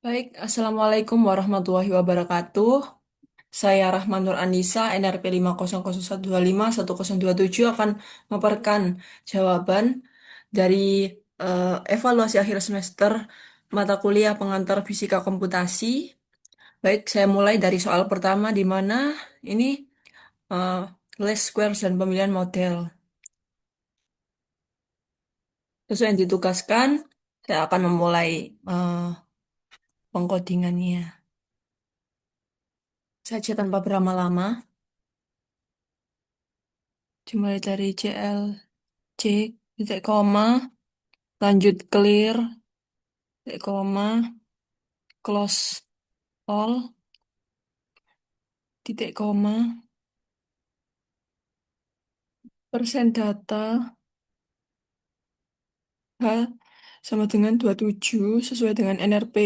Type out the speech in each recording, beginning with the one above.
Baik, Assalamualaikum warahmatullahi wabarakatuh. Saya Rahman Nur Anissa, NRP 50012510027 akan memaparkan jawaban dari evaluasi akhir semester mata kuliah pengantar fisika komputasi. Baik, saya mulai dari soal pertama di mana ini eh, least squares dan pemilihan model. Sesuai yang ditugaskan, saya akan memulai eh, pengkodingannya. Saja tanpa berlama-lama. Dimulai dari CL C titik koma, lanjut clear, titik koma, close all, titik koma, persen data H sama dengan 27 sesuai dengan NRP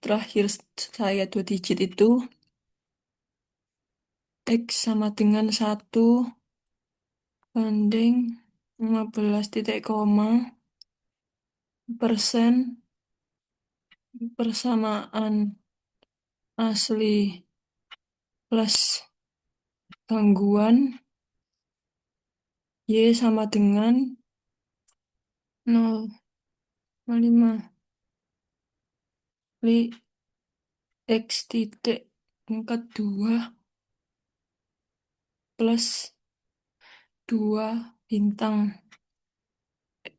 terakhir saya 2 digit itu X sama dengan 1 banding 15 titik koma persamaan asli plus gangguan Y sama dengan 0,5 X titik pangkat 2 plus 2 bintang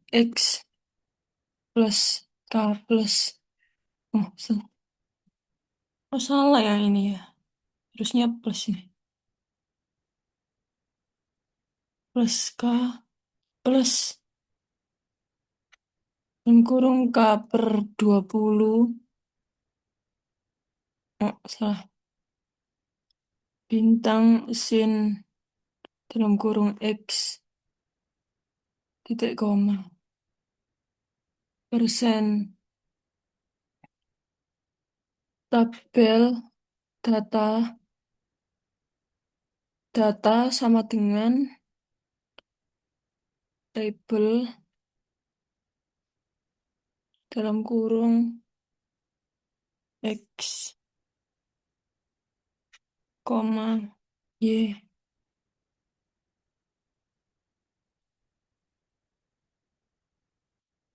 X plus K plus oh, oh salah yang ini ya, harusnya plus ini, plus K plus dalam kurung K per 20, oh salah, bintang sin dalam kurung X titik koma persen tabel data data sama dengan label dalam kurung X, koma Y.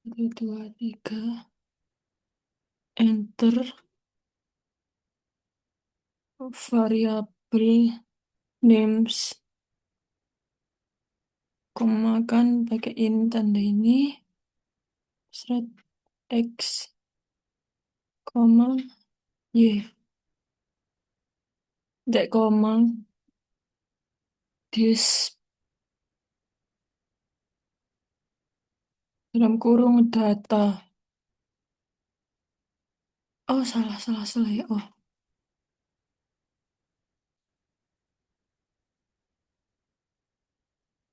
1, 2, 3, enter variabel names, koma kan pakai ini tanda ini, thread X, koma Y, tidak koma, this dalam kurung data. Oh salah ya. Oh,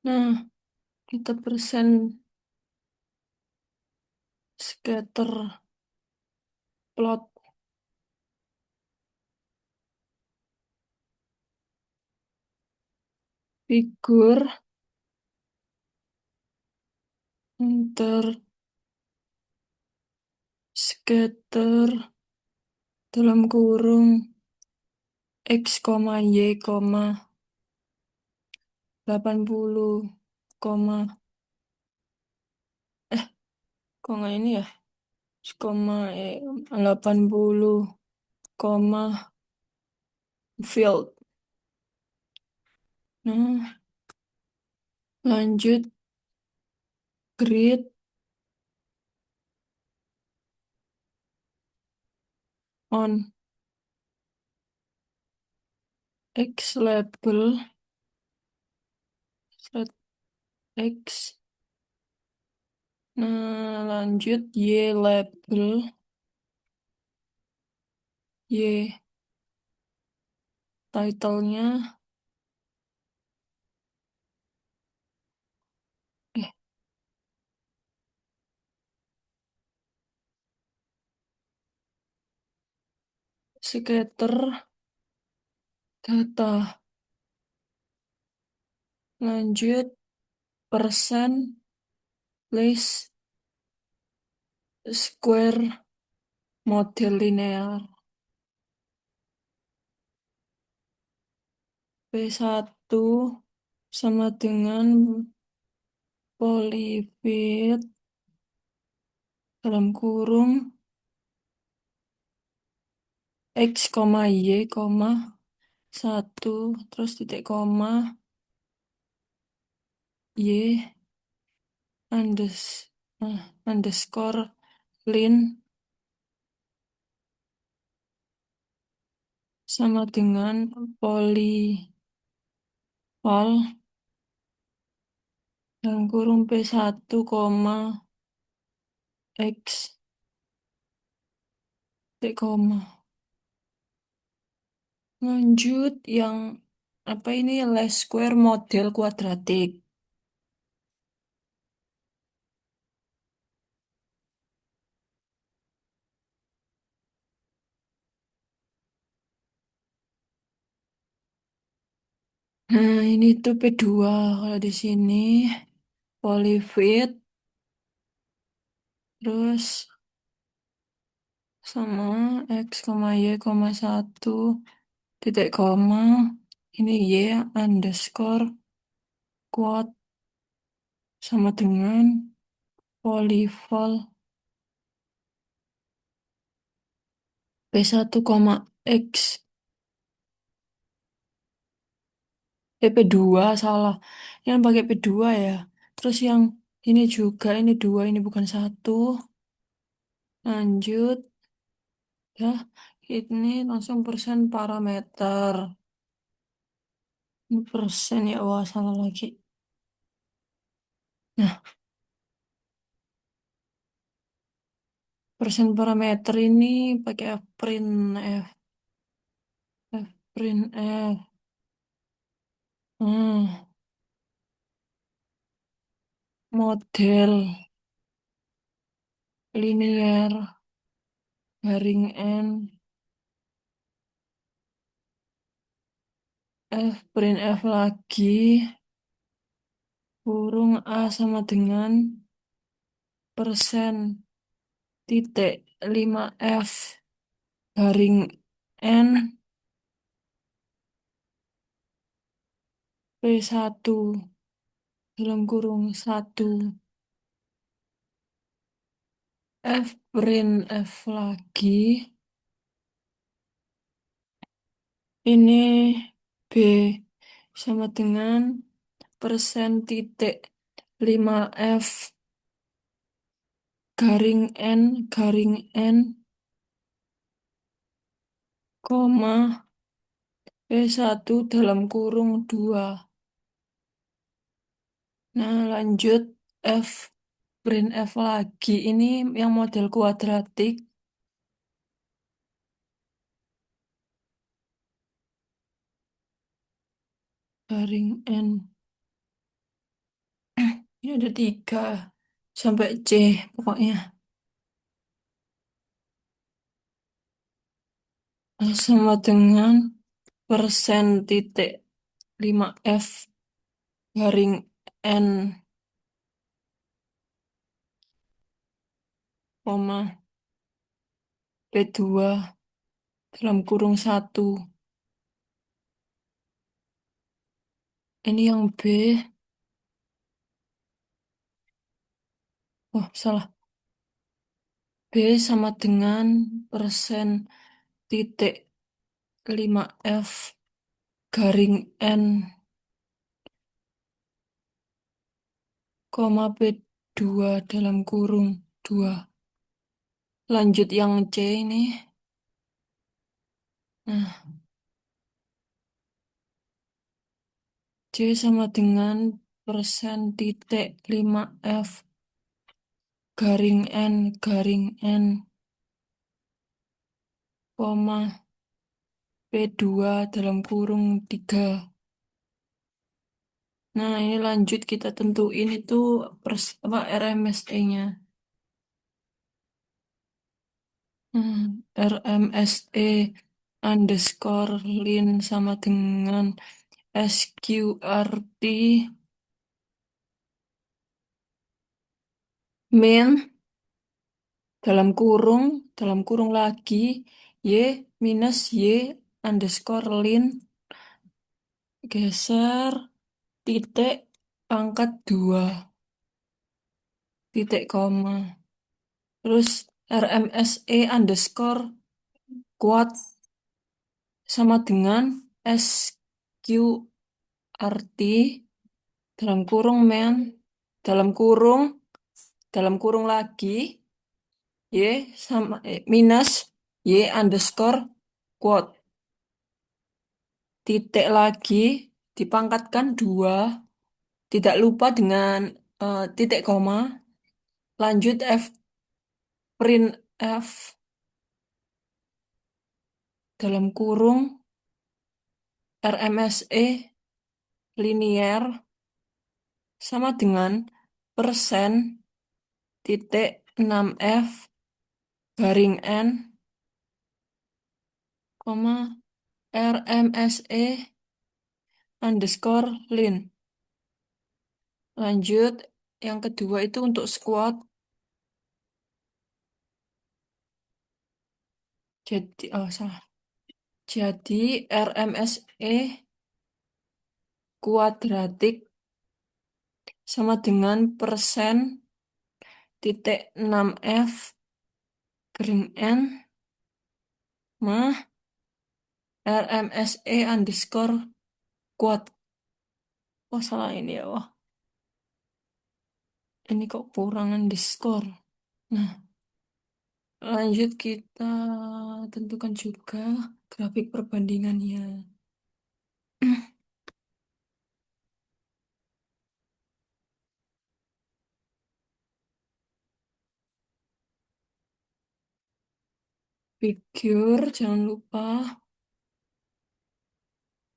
nah kita persen scatter plot figur enter scatter dalam kurung X, Y, 80, koma, kok nggak ini ya? Koma, 80, koma, field. Nah, lanjut grid on X label, thread X. Nah, lanjut Y label, Y title-nya, eh, scatter data. Lanjut persen list square model linear. P1 sama dengan polifit dalam kurung X, Y, 1, terus titik koma, Y, underscore, lin, sama dengan polifal dalam kurung P1, X, titik koma. Lanjut yang apa ini, least square model kuadratik. Nah, ini tuh P2. Kalau di sini polifit terus sama X, Y, 1, titik koma. Ini Y underscore quad sama dengan polifol P1, X. P2 salah. Yang pakai P2 ya. Terus yang ini juga, ini 2, ini bukan 1. Lanjut. Ya, ini langsung persen parameter. Ini persen ya, wah salah lagi. Nah, persen parameter ini pakai print F. Print F. Hmm, model linear garing N F print F lagi kurung A sama dengan persen titik 5F garing N P1 dalam kurung 1 F print F lagi ini B sama dengan persen titik 5F garing N koma P1 dalam kurung 2. Nah, lanjut F print F lagi. Ini yang model kuadratik. Garing N. Ini ada 3 sampai C pokoknya. Nah, sama dengan persen titik 5F garing N koma P2 dalam kurung 1. Ini yang B. Oh, salah. B sama dengan persen titik 5F garing N koma P2 dalam kurung 2. Lanjut yang C ini. Nah, C sama dengan persen titik 5F garing N koma P2 dalam kurung 3. Nah, ini lanjut kita tentuin itu apa RMSE-nya. RMSE underscore lin sama dengan SQRT min dalam kurung, dalam kurung lagi, Y minus Y underscore lin, geser, titik, pangkat 2 titik koma. Terus RMSE underscore kuat sama dengan SQRT dalam kurung dalam kurung, dalam kurung lagi, Y sama minus Y underscore quote. Titik lagi dipangkatkan 2. Tidak lupa dengan titik koma. Lanjut print F dalam kurung RMSE linier sama dengan persen titik 6F garing N, koma RMSE underscore lin. Lanjut, yang kedua itu untuk squat. Jadi, oh salah. Jadi RMSE kuadratik sama dengan persen titik 6F garing N mah RMSE underscore kuat. Oh salah ini ya, wah. Ini kok kurang underscore. Nah, lanjut kita tentukan juga grafik perbandingannya. Figure, jangan lupa.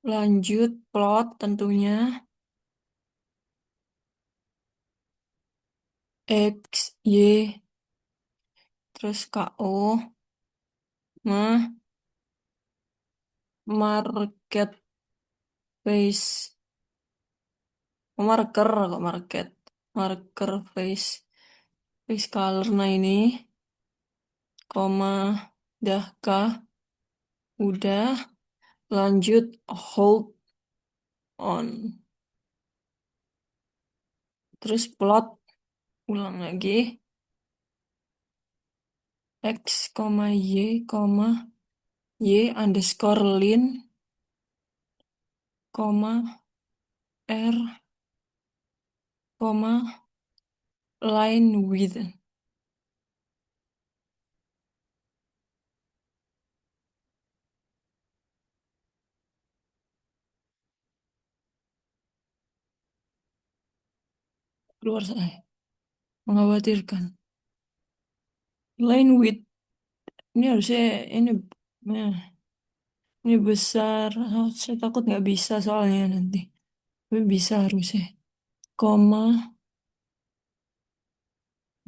Lanjut plot tentunya. X, Y, terus KO, mah market face, marker kok marker face color. Nah ini, koma, dah kah, udah, lanjut hold on, terus plot, ulang lagi, X, Y underscore lin, koma, R, koma, line width. Keluar saya, mengkhawatirkan. Line width, ini harusnya, ini, nah, ini besar. Oh, saya takut nggak bisa soalnya nanti. Tapi bisa harusnya. Koma,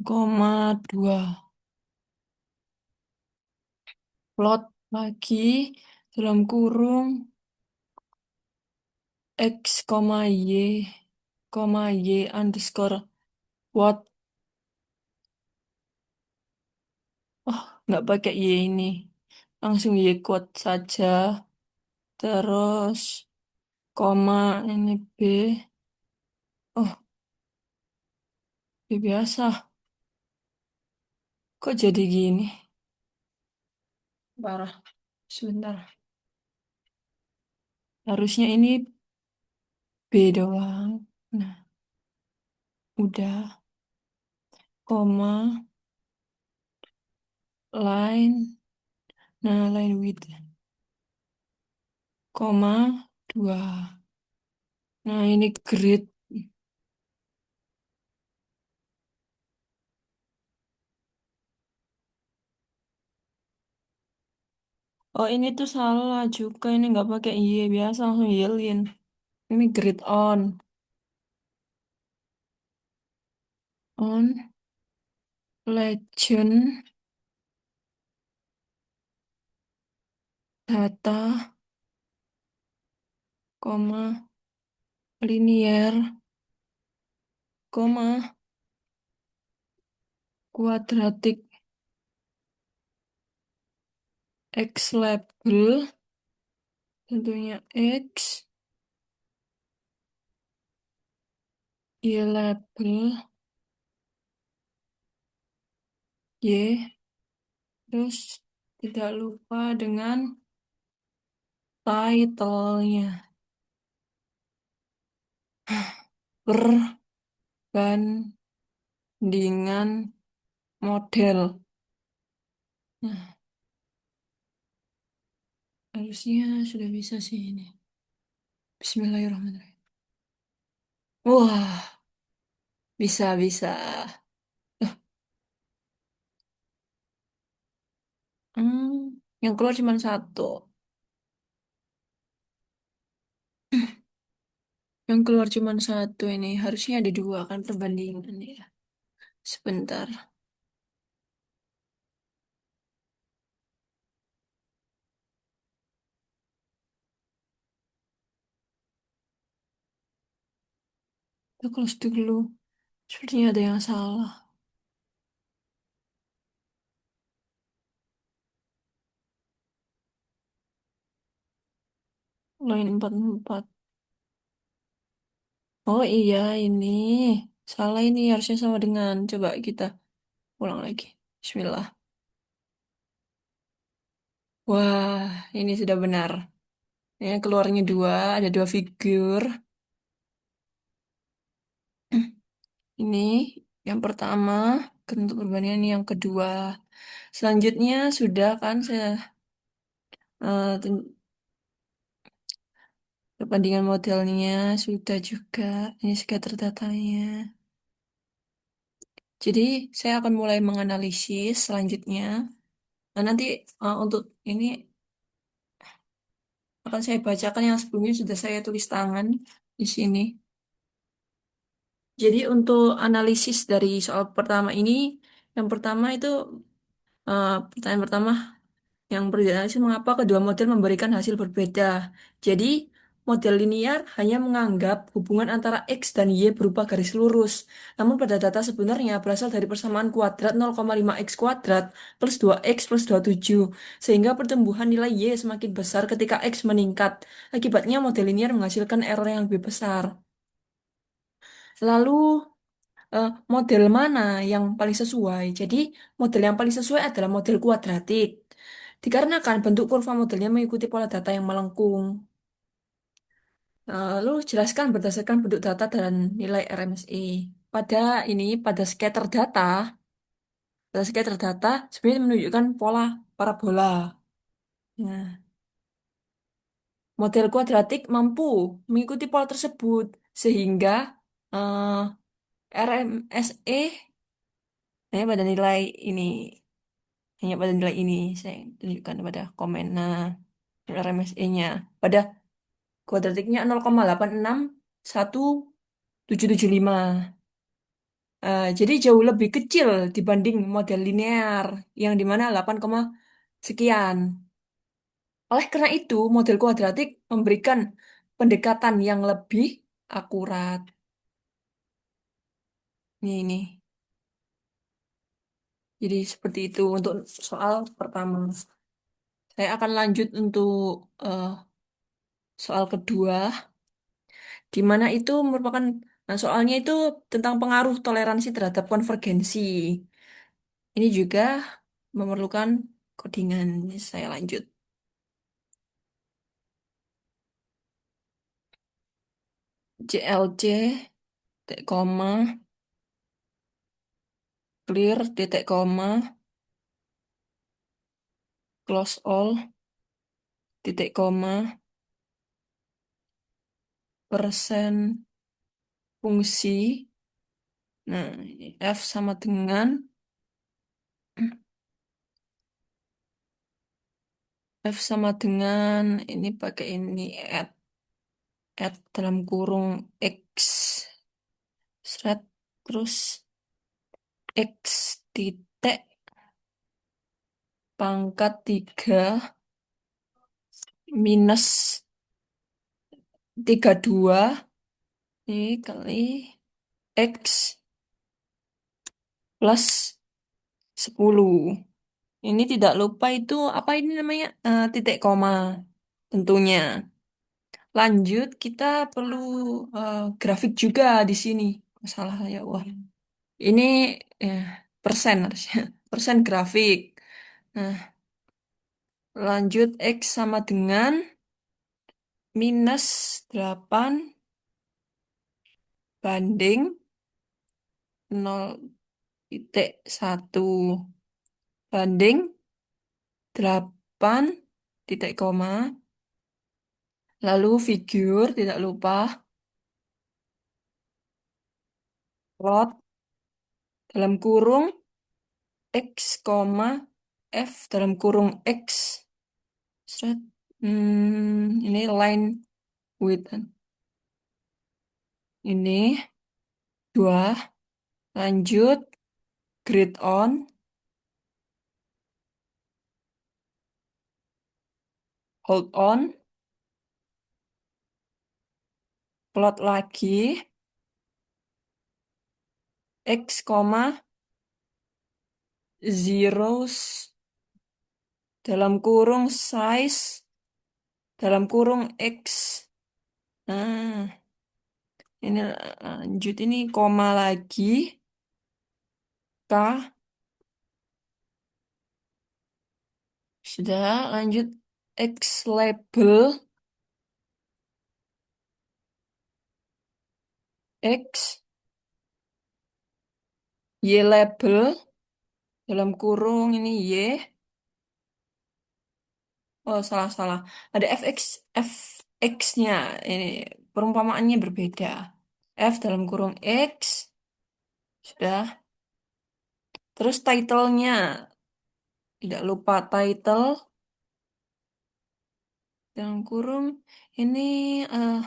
koma 2. Plot lagi dalam kurung X, Y underscore what. Oh, nggak pakai Y ini. Langsung Y quote saja. Terus, koma ini B. Oh, B biasa. Kok jadi gini? Parah. Sebentar. Harusnya ini B doang. Nah, udah. Koma, line. Nah, line width. Koma, 2. Nah, ini grid. Oh, ini tuh salah juga. Ini nggak pakai Y. Biasa langsung yelin. Ini grid on. On. Legend. Data. Koma. Linear. Koma. Kuadratik. X label, tentunya X, Y label, Y, terus tidak lupa dengan title-nya. Perbandingan model. Nah, harusnya sudah bisa sih ini. Bismillahirrahmanirrahim. Wah, bisa. Eh, yang keluar cuma satu. Yang keluar cuma satu ini. Harusnya ada dua kan perbandingan ya. Sebentar. Kita close dulu. Sepertinya ada yang salah. Line 44. Oh iya ini. Salah ini harusnya sama dengan. Coba kita ulang lagi. Bismillah. Wah, ini sudah benar. Ya, keluarnya dua, ada dua figur. Ini yang pertama, bentuk perbandingan ini yang kedua. Selanjutnya sudah kan saya perbandingan modelnya sudah juga. Ini scatter datanya. Jadi saya akan mulai menganalisis selanjutnya. Nah, nanti untuk ini akan saya bacakan yang sebelumnya sudah saya tulis tangan di sini. Jadi untuk analisis dari soal pertama ini, yang pertama itu pertanyaan pertama yang berdianalisis mengapa kedua model memberikan hasil berbeda. Jadi model linear hanya menganggap hubungan antara X dan Y berupa garis lurus. Namun pada data sebenarnya berasal dari persamaan kuadrat 0,5 X kuadrat plus 2X plus 27. Sehingga pertumbuhan nilai Y semakin besar ketika X meningkat. Akibatnya model linear menghasilkan error yang lebih besar. Lalu model mana yang paling sesuai? Jadi, model yang paling sesuai adalah model kuadratik. Dikarenakan bentuk kurva modelnya mengikuti pola data yang melengkung. Lalu jelaskan berdasarkan bentuk data dan nilai RMSE. Pada pada scatter data sebenarnya menunjukkan pola parabola. Nah, model kuadratik mampu mengikuti pola tersebut sehingga eh, RMSE hanya pada nilai ini hanya pada nilai ini saya tunjukkan pada komen. Nah, RMSE-nya pada kuadratiknya 0,8611775. Jadi jauh lebih kecil dibanding model linear yang dimana 8, sekian. Oleh karena itu, model kuadratik memberikan pendekatan yang lebih akurat. Ini. Jadi seperti itu untuk soal pertama. Saya akan lanjut untuk eh, soal kedua, di mana itu merupakan soalnya itu tentang pengaruh toleransi terhadap konvergensi. Ini juga memerlukan codingan. Saya lanjut. JLC, titik koma, clear, titik koma, close all, titik koma, persen fungsi. Nah, F sama dengan F sama dengan ini pakai ini add dalam kurung X seret terus X titik pangkat 3 minus 32 ini kali X plus 10. Ini tidak lupa itu apa ini namanya? Titik koma tentunya. Lanjut, kita perlu grafik juga di sini. Masalah ya, wah. Ini eh, persen harusnya. Persen grafik. Nah, lanjut X sama dengan -8 banding 0,1 banding 8 titik koma. Lalu figur, tidak lupa, plot dalam kurung X, F dalam kurung X. Seret. Ini line width. Ini dua. Lanjut, grid on, hold on, plot lagi, X, zeros dalam kurung size dalam kurung X. Nah, ini lanjut ini koma lagi, K. Sudah, lanjut X label, X, Y label, dalam kurung ini Y. Oh, salah-salah. Ada FX-nya. Ini perumpamaannya berbeda. F dalam kurung X. Sudah. Terus title-nya. Tidak lupa title. Dalam kurung ini eh,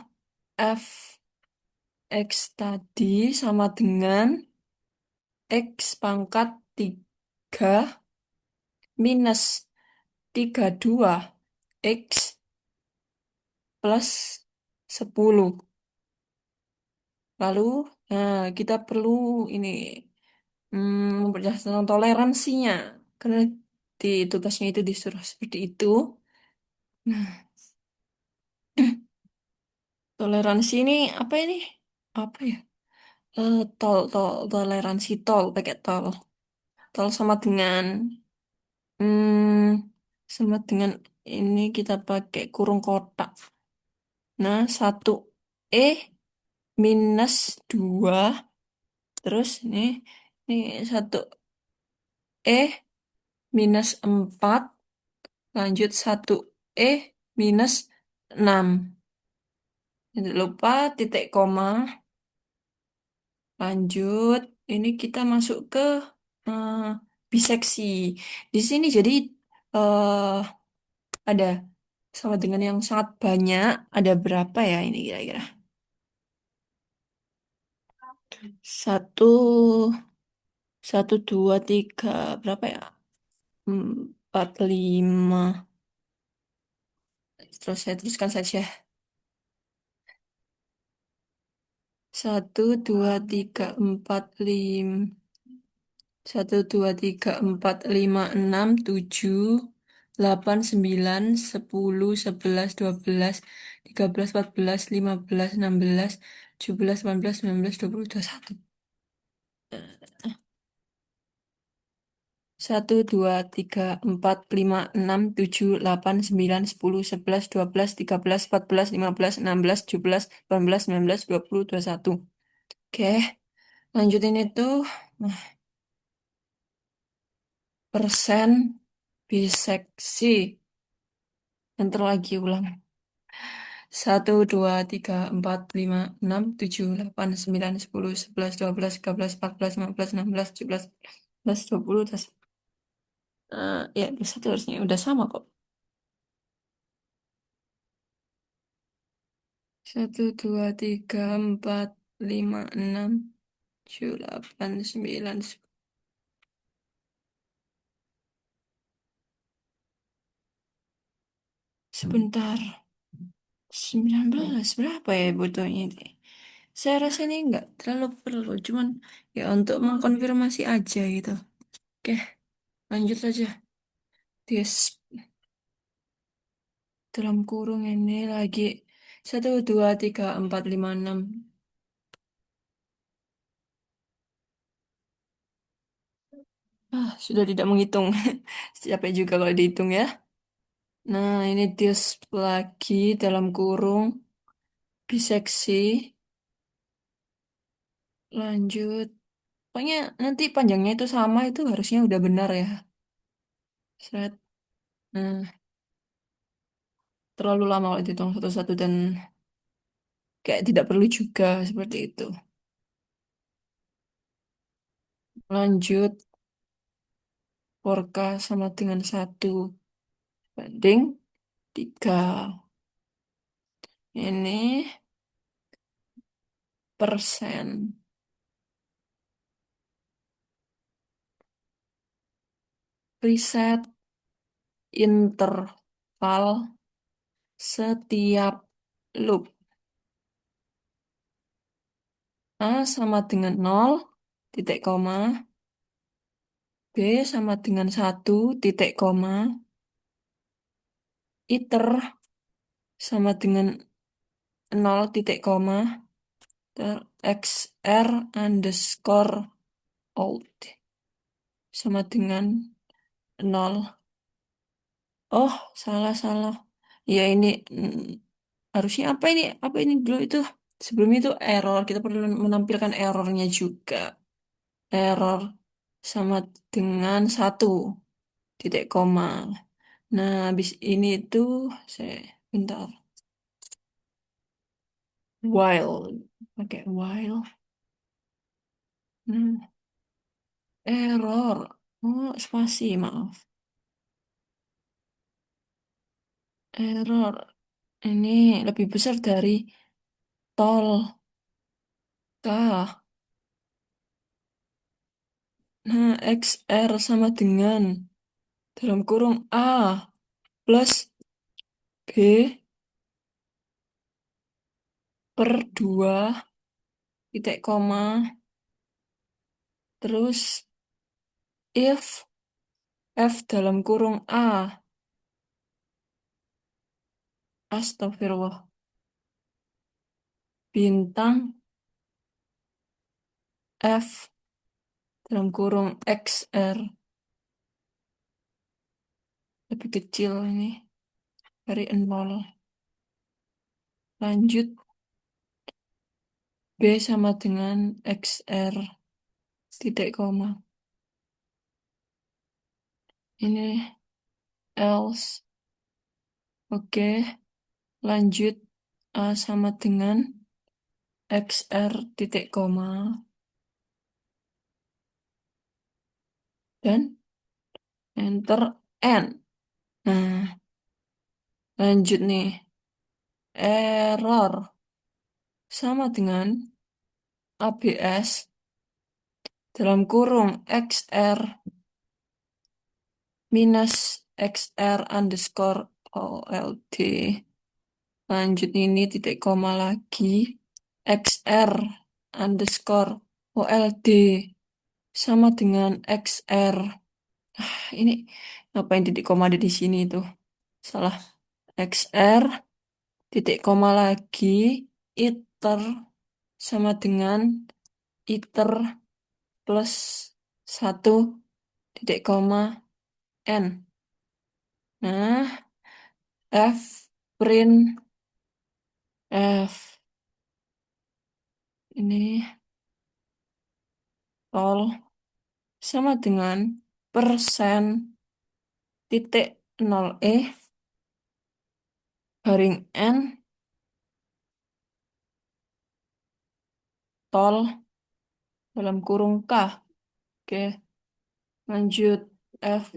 F X tadi sama dengan X pangkat 3 minus 32 X plus 10. Lalu kita perlu ini memperjelas tentang toleransinya. Karena di tugasnya itu disuruh seperti itu. Nah, toleransi ini apa ini? Apa ya? Toleransi tol, pakai tol. Tol hmm, sama dengan ini kita pakai kurung kotak. Nah, satu E minus 2. Terus ini satu E minus 4. Lanjut satu E minus 6. Jangan lupa titik koma. Lanjut, ini kita masuk ke eh, biseksi. Di sini jadi eh, ada sama dengan yang sangat banyak. Ada berapa ya ini kira-kira? Satu, satu, dua, tiga, berapa ya? 4, 5. Terus saya teruskan saja. Satu, dua, tiga, empat, lima. Satu, dua, tiga, empat, lima, enam, tujuh, 8, 9, 10, 11, 12, 13, 14, 15, 16, 17, 18, 19, 20, 21. 1, 2, 3, 4, 5, 6, 7, 8, 9, 10, 11, 12, 13, 14, 15, 16, 17, 18, 19, 20, 21. Oke, lanjutin itu. Persen biseksi. Enter lagi ulang. 1, 2, 3, 4, 5, 6, 7, 8, 9, 10, 11, 12, 13, 14, 15, 16, 17, 18, 19, 20, 21. Ya, 21 harusnya udah sama kok. 1, 2, 3, 4, 5, 6, 7, 8, 9, 10. Sebentar. 19 berapa ya butuhnya ini? Saya rasa ini nggak terlalu perlu, cuman ya untuk mengkonfirmasi aja gitu. Oke, lanjut saja. This dalam kurung ini lagi 1, 2, 3, 4, 5, 6. Sudah tidak menghitung. Capek juga kalau dihitung ya. Nah, ini this lagi dalam kurung biseksi. Lanjut. Pokoknya nanti panjangnya itu sama itu harusnya udah benar ya. Seret. Nah, terlalu lama kalau dihitung satu-satu dan kayak tidak perlu juga seperti itu. Lanjut, Porka sama dengan 1 banding 3. Ini persen. Preset interval setiap loop. A sama dengan 0, titik koma. B sama dengan 1, titik koma. Iter sama dengan 0, titik koma. XR underscore out sama dengan 0. Oh, salah. Ya ini harusnya apa ini? Apa ini dulu itu? Sebelum itu error. Kita perlu menampilkan errornya juga. Error sama dengan 1, titik koma. Nah, habis ini itu saya bentar. While pakai while. Nah, error. Oh, spasi, maaf. Error. Ini lebih besar dari tol. K. Nah, XR sama dengan dalam kurung A plus B per 2, titik koma. Terus if F dalam kurung A. Astagfirullah. Bintang F dalam kurung XR. Lebih kecil ini dari 0. Lanjut B sama dengan XR titik koma. Ini else. Oke, lanjut A sama dengan XR titik koma. Dan enter N. Nah, lanjut nih. Error sama dengan ABS dalam kurung XR minus XR underscore OLD. Lanjut ini titik koma lagi. XR underscore OLD sama dengan XR. Ini ngapain titik koma ada di sini itu? Salah. XR titik koma lagi. Iter sama dengan iter plus 1, titik koma N. Nah, F print F ini tol sama dengan persen titik 0 garing N tol dalam kurung K. Oke, lanjut F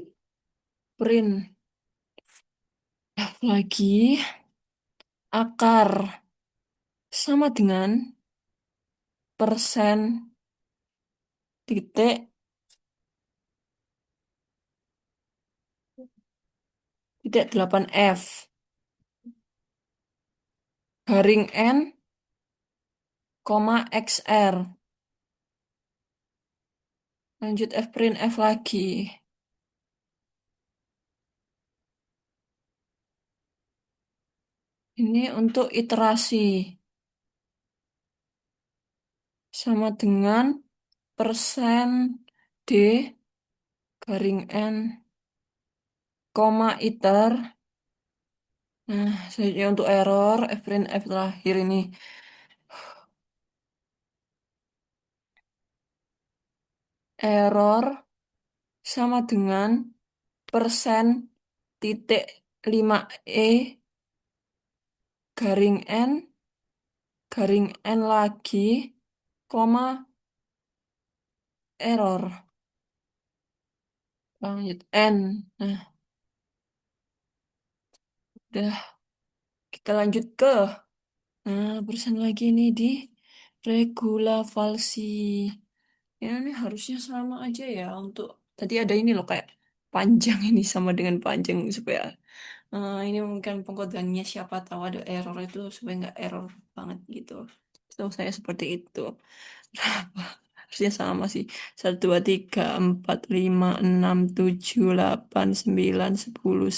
print F lagi akar sama dengan persen titik 8 F garing N koma XR. Lanjut F print F lagi. Ini untuk iterasi sama dengan persen D garing N koma iter. Nah, selanjutnya untuk error F print F terakhir ini. Error sama dengan persen titik 5E garing N garing N lagi koma error lanjut N. Nah, udah kita lanjut ke persen lagi ini di regula falsi. Ya, ini harusnya sama aja ya untuk tadi ada ini loh kayak panjang ini sama dengan panjang supaya ini mungkin pengkodeannya siapa tahu ada error itu supaya nggak error banget gitu. Setahu saya seperti itu. Harusnya sama sih. Satu, dua, tiga, empat, lima, enam, tujuh, delapan, sembilan, sepuluh,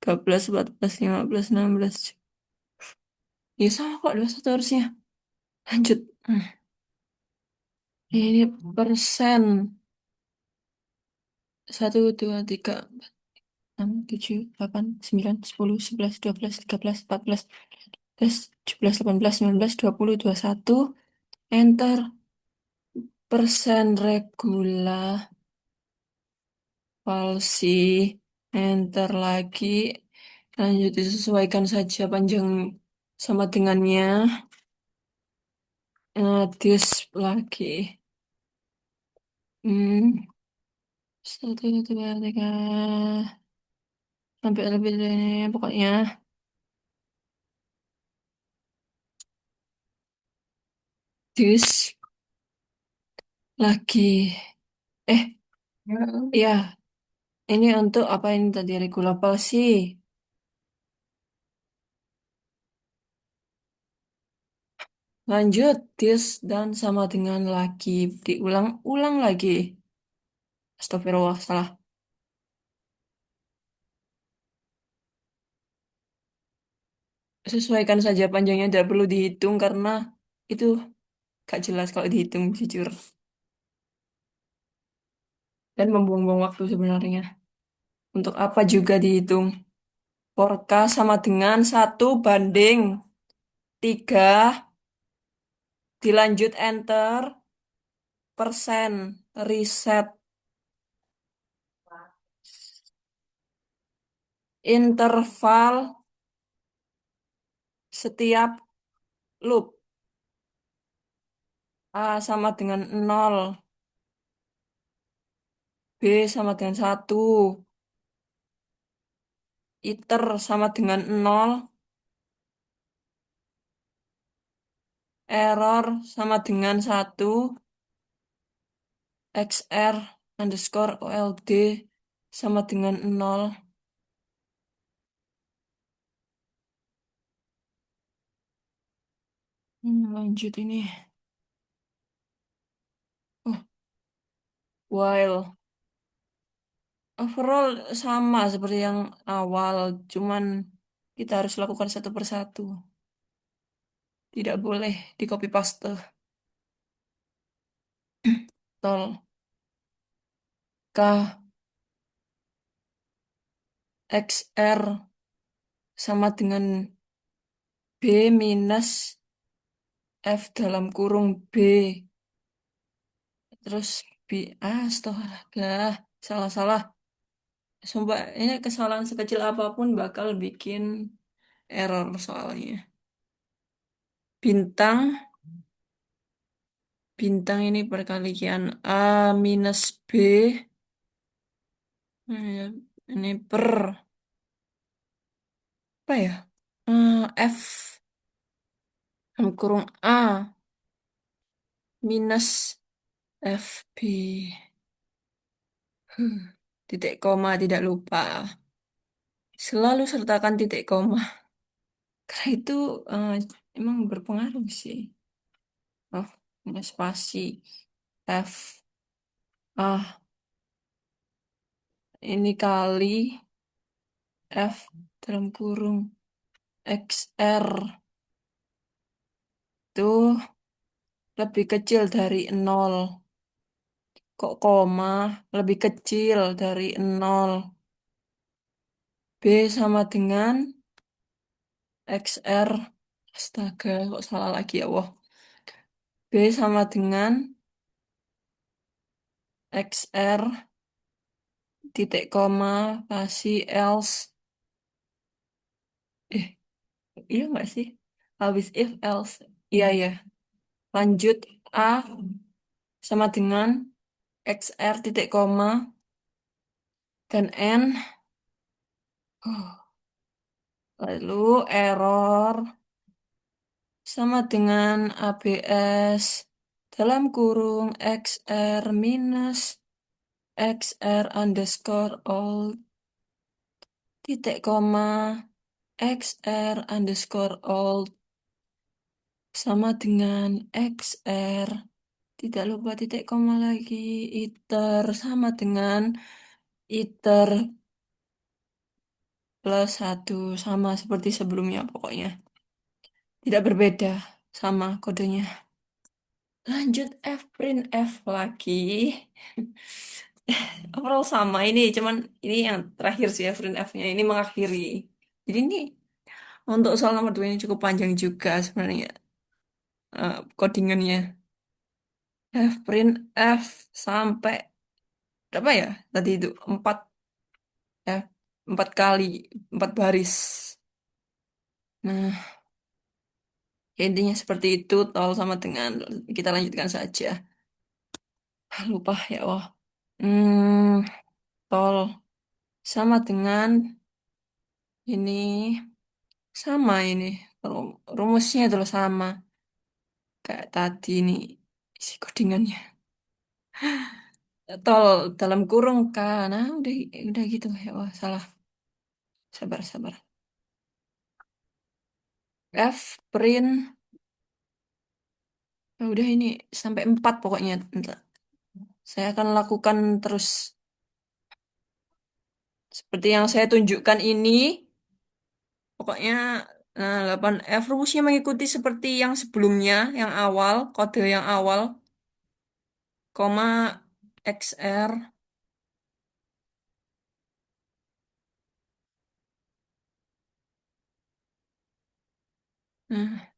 13, 14, 15, 16. Ya sama kok, 21 harusnya. Lanjut. Ini persen. Satu, dua, tiga, empat, enam, tujuh, delapan, sembilan, 10, 11, 12, 13, 14, 15, 17, 18, 19, 20, 21. Enter. Persen regula. Falsi. Enter lagi. Lanjut disesuaikan saja panjang sama dengannya. Dis lagi. Hmm. Satu, dua, tiga. Sampai lebih dari ini pokoknya. Dis lagi. Eh, ya. Ini untuk apa ini tadi regula palsi. Lanjut, this dan sama dengan lagi. Diulang-ulang lagi. Astagfirullah, salah. Sesuaikan saja panjangnya, tidak perlu dihitung karena itu gak jelas kalau dihitung, jujur. Dan membuang-buang waktu sebenarnya. Untuk apa juga dihitung. Forecast sama dengan 1/3. Dilanjut enter. Persen. Reset. Interval setiap loop. A sama dengan 0. B sama dengan 1. Iter sama dengan 0. Error sama dengan 1. XR underscore OLD sama dengan 0. Lanjut ini. Oh, while. Overall sama seperti yang awal. Cuman kita harus lakukan satu persatu. Tidak boleh di copy paste. Tol. K. XR sama dengan B minus F dalam kurung B. Terus B. Astaga. Salah-salah. Sumpah, ini kesalahan sekecil apapun bakal bikin error soalnya. Bintang. Bintang ini perkalian A minus B. Ini per. Apa ya? F dalam kurung A minus FB. Huh, titik koma tidak lupa. Selalu sertakan titik koma. Karena itu eh, emang berpengaruh sih. Oh, minus spasi. F. Ini kali F dalam kurung. XR itu lebih kecil dari nol. Kok koma lebih kecil dari nol. B sama dengan XR. Astaga, kok salah lagi ya, wah. B sama dengan XR titik koma kasih else. Eh, iya nggak sih? Habis if else. Iya ya. Lanjut A sama dengan XR titik koma dan N. Oh, lalu error sama dengan ABS dalam kurung XR minus XR underscore all titik koma XR underscore all sama dengan XR tidak lupa titik koma lagi iter sama dengan iter plus satu sama seperti sebelumnya pokoknya tidak berbeda sama kodenya. Lanjut F print F lagi. Overall sama ini, cuman ini yang terakhir sih F print F-nya ini mengakhiri. Jadi ini untuk soal nomor 2 ini cukup panjang juga sebenarnya codingannya. F print F sampai berapa ya? Tadi itu 4 ya, 4 kali, 4 baris. Nah, ya intinya seperti itu. Tol sama dengan kita lanjutkan saja. Lupa ya, wah. Hmm, tol sama dengan ini sama ini rumusnya itu loh sama kayak tadi nih isi codingannya. Tol dalam kurung kan. Nah, udah gitu ya. Wah, salah. Sabar, sabar. F print. Ya udah ini sampai 4 pokoknya. Ntar. Saya akan lakukan terus seperti yang saya tunjukkan ini. Pokoknya nah, 8F rumusnya mengikuti seperti yang sebelumnya, yang awal, kode yang awal, koma XR. Nah,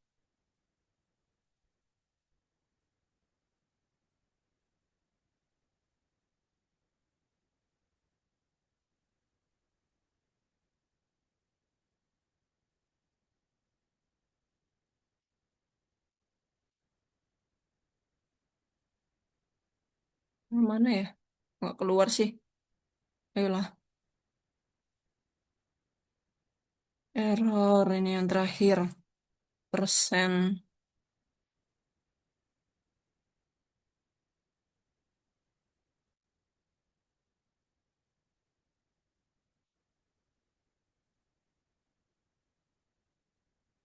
mana ya? Nggak keluar sih. Ayolah. Error ini yang terakhir. Persen.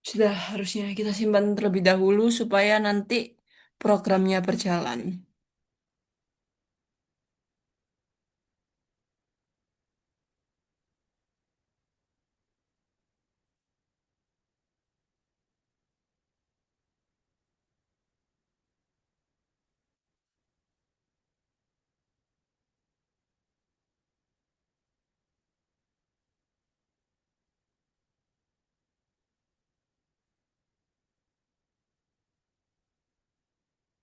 Sudah harusnya kita simpan terlebih dahulu supaya nanti programnya berjalan.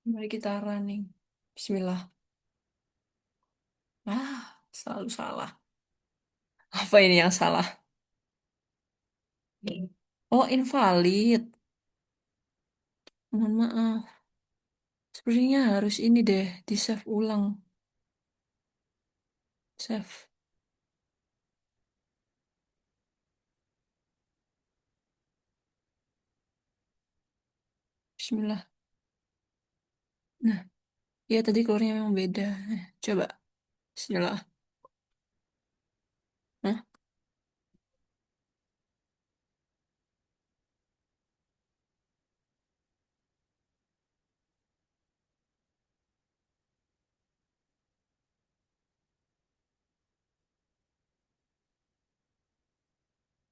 Mari kita running. Bismillah. Selalu salah. Apa ini yang salah? Oh, invalid. Mohon maaf. Sepertinya harus ini deh, di save ulang. Save. Bismillah. Nah, ya tadi keluarnya memang beda. Coba. Bismillah. Nah,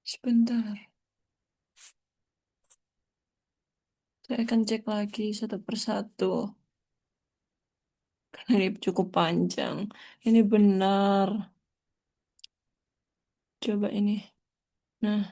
sebentar. Saya akan cek lagi satu persatu. Karena ini cukup panjang. Ini benar. Coba ini. Nah,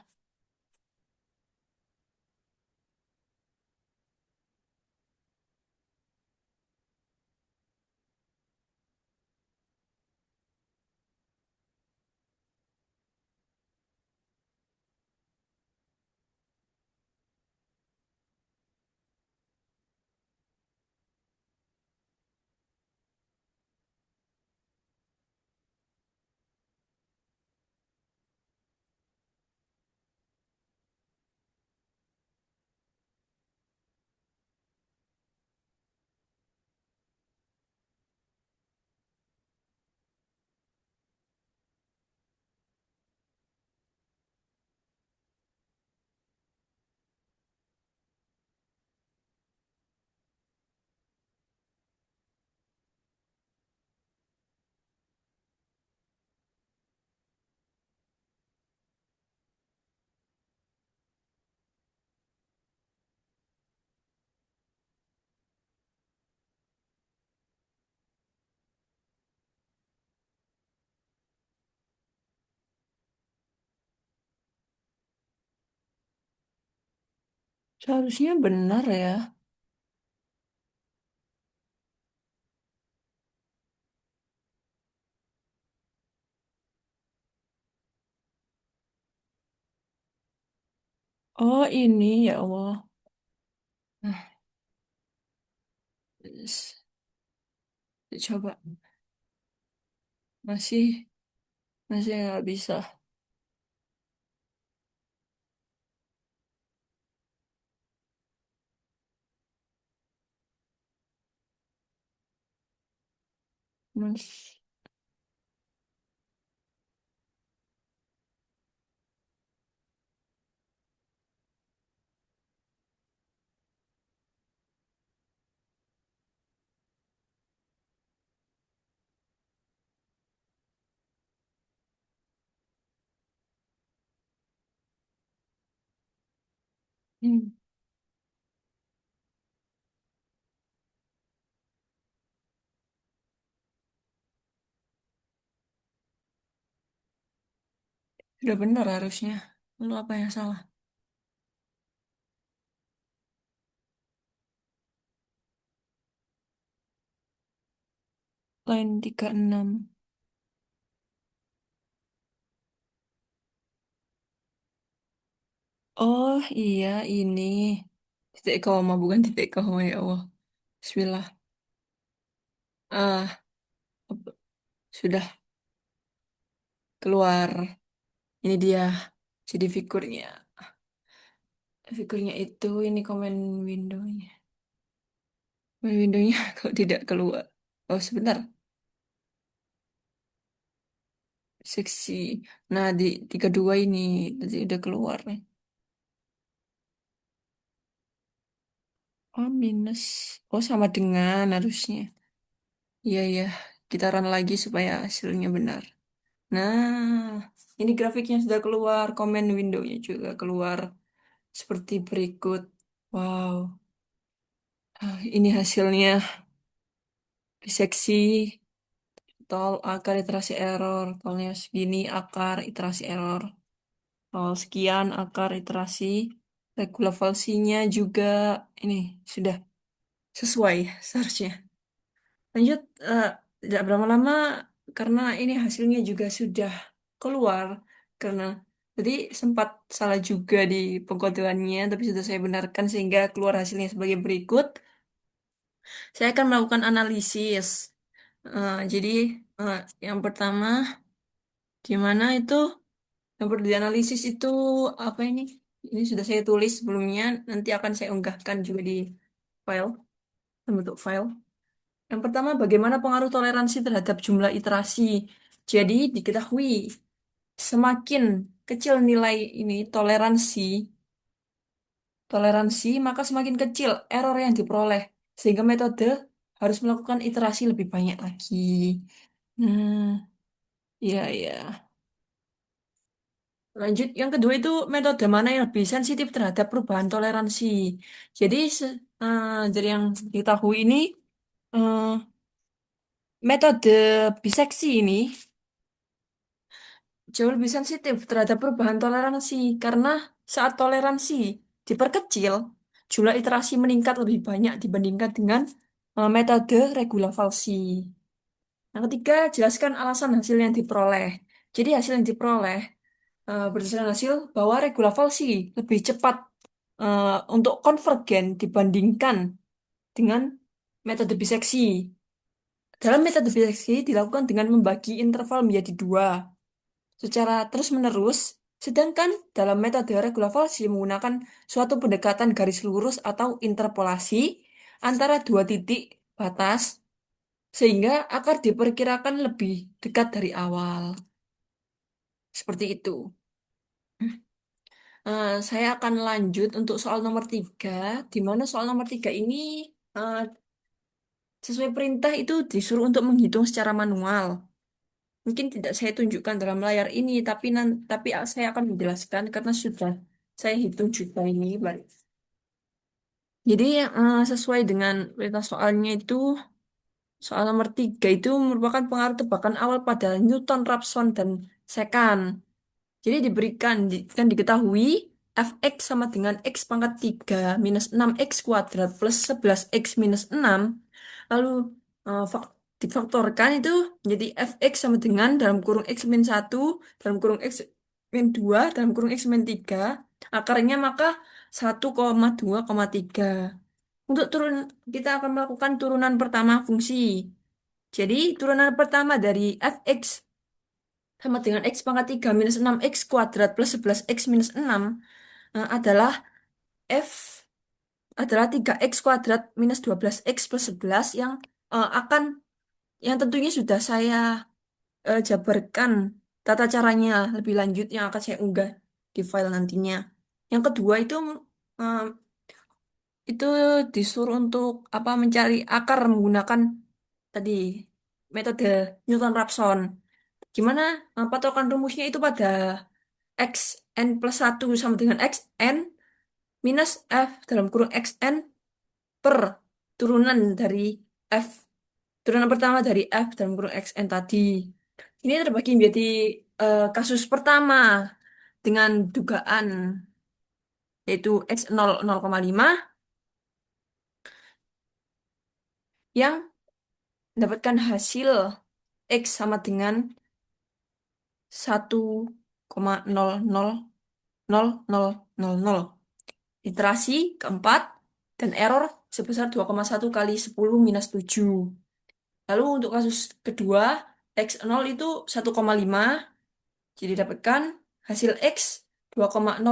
seharusnya benar ya. Oh, ini ya Allah. Nah, coba. Masih, masih nggak bisa. Mas, hmm, sudah benar harusnya. Lalu apa yang salah? Line 36. Oh iya ini. Titik koma bukan titik koma ya Allah. Bismillah. Ah, sudah keluar. Ini dia. Jadi figurnya. Figurnya itu ini komen windownya. Komen windownya kok tidak keluar. Oh sebentar. Seksi. Nah di kedua ini tadi udah keluar nih. Oh minus. Oh sama dengan harusnya. Iya ya. Kita run lagi supaya hasilnya benar. Nah, ini grafiknya sudah keluar. Komen windownya juga keluar. Seperti berikut. Wow. Ini hasilnya di seksi tol akar iterasi error. Tolnya segini akar iterasi error. Tol sekian akar iterasi. Regulasi juga ini sudah sesuai seharusnya. Lanjut, eh, tidak berapa lama karena ini hasilnya juga sudah keluar. Karena tadi sempat salah juga di pengkodeannya, tapi sudah saya benarkan sehingga keluar hasilnya sebagai berikut. Saya akan melakukan analisis. Jadi yang pertama, di mana itu yang perlu dianalisis itu apa ini? Ini sudah saya tulis sebelumnya, nanti akan saya unggahkan juga di file, bentuk file. Yang pertama, bagaimana pengaruh toleransi terhadap jumlah iterasi? Jadi, diketahui semakin kecil nilai ini toleransi, maka semakin kecil error yang diperoleh. Sehingga metode harus melakukan iterasi lebih banyak lagi. Nah, iya, iya. Lanjut, yang kedua itu metode mana yang lebih sensitif terhadap perubahan toleransi. Jadi, dari yang diketahui ini, eh, metode biseksi ini jauh lebih sensitif terhadap perubahan toleransi karena saat toleransi diperkecil, jumlah iterasi meningkat lebih banyak dibandingkan dengan metode regula falsi. Yang ketiga, jelaskan alasan hasil yang diperoleh. Jadi hasil yang diperoleh berdasarkan hasil bahwa regula falsi lebih cepat untuk konvergen dibandingkan dengan metode biseksi. Dalam metode biseksi dilakukan dengan membagi interval menjadi dua secara terus-menerus, sedangkan dalam metode regulavalsi menggunakan suatu pendekatan garis lurus atau interpolasi antara dua titik batas, sehingga akar diperkirakan lebih dekat dari awal. Seperti itu. Saya akan lanjut untuk soal nomor 3, di mana soal nomor 3 ini eh, sesuai perintah itu disuruh untuk menghitung secara manual. Mungkin tidak saya tunjukkan dalam layar ini, tapi saya akan menjelaskan karena sudah saya hitung juga ini. Jadi sesuai dengan perintah soalnya itu, soal nomor 3 itu merupakan pengaruh tebakan awal pada Newton, Raphson, dan Secant. Jadi kan diketahui fx sama dengan x pangkat 3 minus 6x kuadrat plus 11x minus 6. Lalu difaktorkan itu menjadi fx sama dengan dalam kurung x min 1, dalam kurung x min 2, dalam kurung x min 3. Akarnya maka 1,2,3. Untuk kita akan melakukan turunan pertama fungsi. Jadi turunan pertama dari fx sama dengan x pangkat 3 minus 6x kuadrat plus 11x minus 6 adalah f adalah 3x kuadrat minus 12x plus 11 yang tentunya sudah saya jabarkan tata caranya lebih lanjut yang akan saya unggah di file nantinya. Yang kedua eh, itu disuruh untuk apa mencari akar menggunakan tadi metode Newton-Raphson. Gimana patokan rumusnya itu pada x n plus 1 sama dengan x n minus f dalam kurung x n per turunan dari f. Turunan pertama dari f dalam kurung x n tadi. Ini terbagi menjadi kasus pertama dengan dugaan yaitu x 0,5 yang mendapatkan hasil x sama dengan 1,000000. Iterasi keempat dan error sebesar 2,1 kali 10 minus 7. Lalu untuk kasus kedua, x0 itu 1,5. Jadi dapatkan hasil x 2,0000.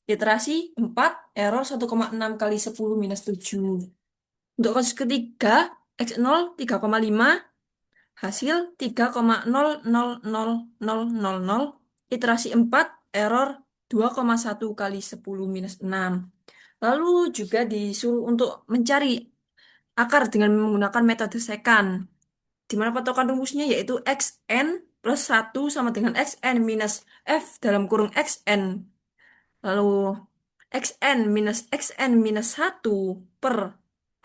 Iterasi 4, error 1,6 kali 10 minus 7. Untuk kasus ketiga, x0 3,5. Hasil 3,000000. Iterasi 4, error 2,1 kali 10 minus 6. Lalu juga disuruh untuk mencari akar dengan menggunakan metode secant, di mana patokan rumusnya yaitu xn plus 1 sama dengan xn minus f dalam kurung xn. Lalu xn minus xn minus 1 per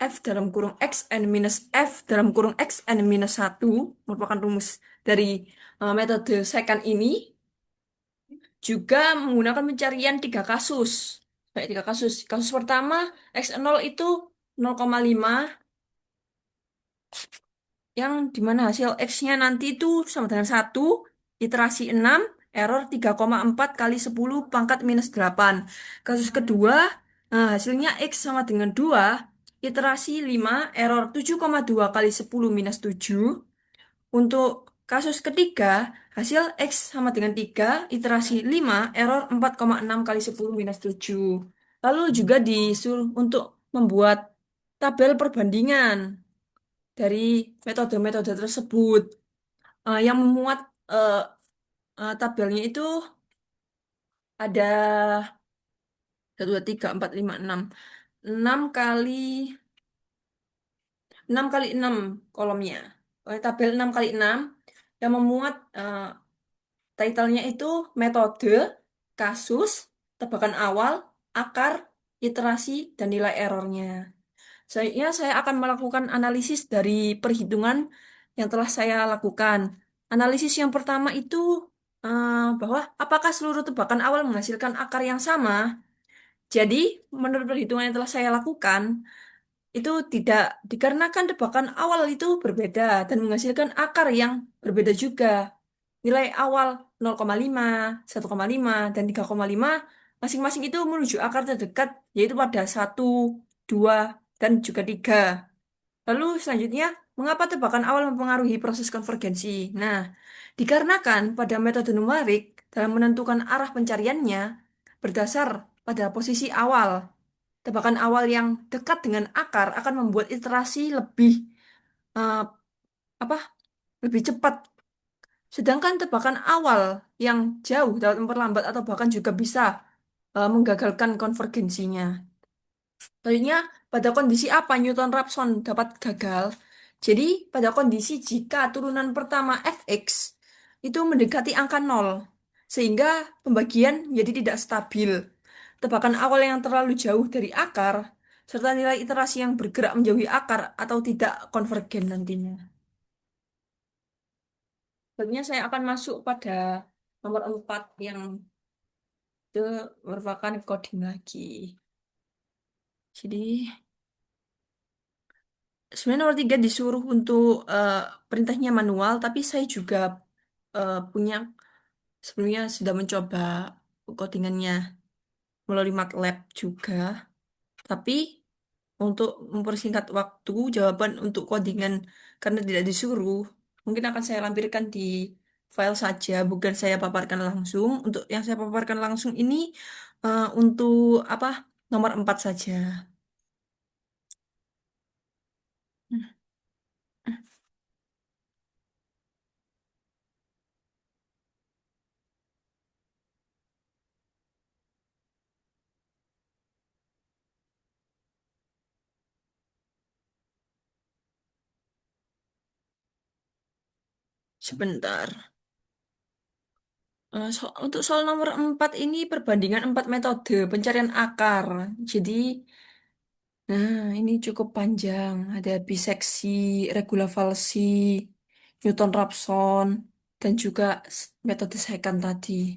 f dalam kurung xn minus f dalam kurung xn minus 1 merupakan rumus dari metode secant ini juga menggunakan pencarian tiga kasus. Baik, tiga kasus. Kasus pertama, x0 itu 0,5 yang dimana hasil X-nya nanti itu sama dengan 1, iterasi 6, error 3,4 kali 10 pangkat minus 8. Kasus kedua, hasilnya X sama dengan 2, iterasi 5, error 7,2 kali 10 minus 7. Untuk kasus ketiga, hasil X sama dengan 3, iterasi 5, error 4,6 kali 10 minus 7. Lalu juga disuruh untuk membuat tabel perbandingan dari metode-metode tersebut. Yang memuat eh, tabelnya itu ada 1, 2, 3, 4, 5, 6. 6 kali 6 kolomnya. Tabel 6 kali 6 yang memuat Titlenya itu metode, kasus, tebakan awal, akar, iterasi, dan nilai errornya. Saya akan melakukan analisis dari perhitungan yang telah saya lakukan. Analisis yang pertama itu bahwa apakah seluruh tebakan awal menghasilkan akar yang sama. Jadi, menurut perhitungan yang telah saya lakukan, itu tidak dikarenakan tebakan awal itu berbeda dan menghasilkan akar yang berbeda juga. Nilai awal 0,5, 1,5, dan 3,5 masing-masing itu menuju akar terdekat yaitu pada 1, 2, dan juga 3. Lalu selanjutnya, mengapa tebakan awal mempengaruhi proses konvergensi? Nah, dikarenakan pada metode numerik dalam menentukan arah pencariannya berdasar pada posisi awal. Tebakan awal yang dekat dengan akar akan membuat iterasi lebih eh, apa? Lebih cepat. Sedangkan tebakan awal yang jauh dapat memperlambat atau bahkan juga bisa menggagalkan konvergensinya. Selanjutnya, pada kondisi apa Newton-Raphson dapat gagal? Jadi, pada kondisi jika turunan pertama fx itu mendekati angka nol, sehingga pembagian menjadi tidak stabil. Tebakan awal yang terlalu jauh dari akar, serta nilai iterasi yang bergerak menjauhi akar atau tidak konvergen nantinya. Selanjutnya saya akan masuk pada nomor 4 yang itu merupakan coding lagi. Jadi, sebenarnya nomor 3 disuruh untuk perintahnya manual, tapi saya juga punya sebelumnya sudah mencoba codingannya melalui MATLAB juga. Tapi untuk mempersingkat waktu, jawaban untuk codingan karena tidak disuruh, mungkin akan saya lampirkan di file saja, bukan saya paparkan langsung. Untuk yang saya paparkan langsung ini untuk apa? Nomor 4 saja. Sebentar. Untuk soal nomor 4 ini perbandingan 4 metode pencarian akar. Jadi, nah ini cukup panjang. Ada biseksi, regula falsi, Newton-Raphson, dan juga metode secant tadi.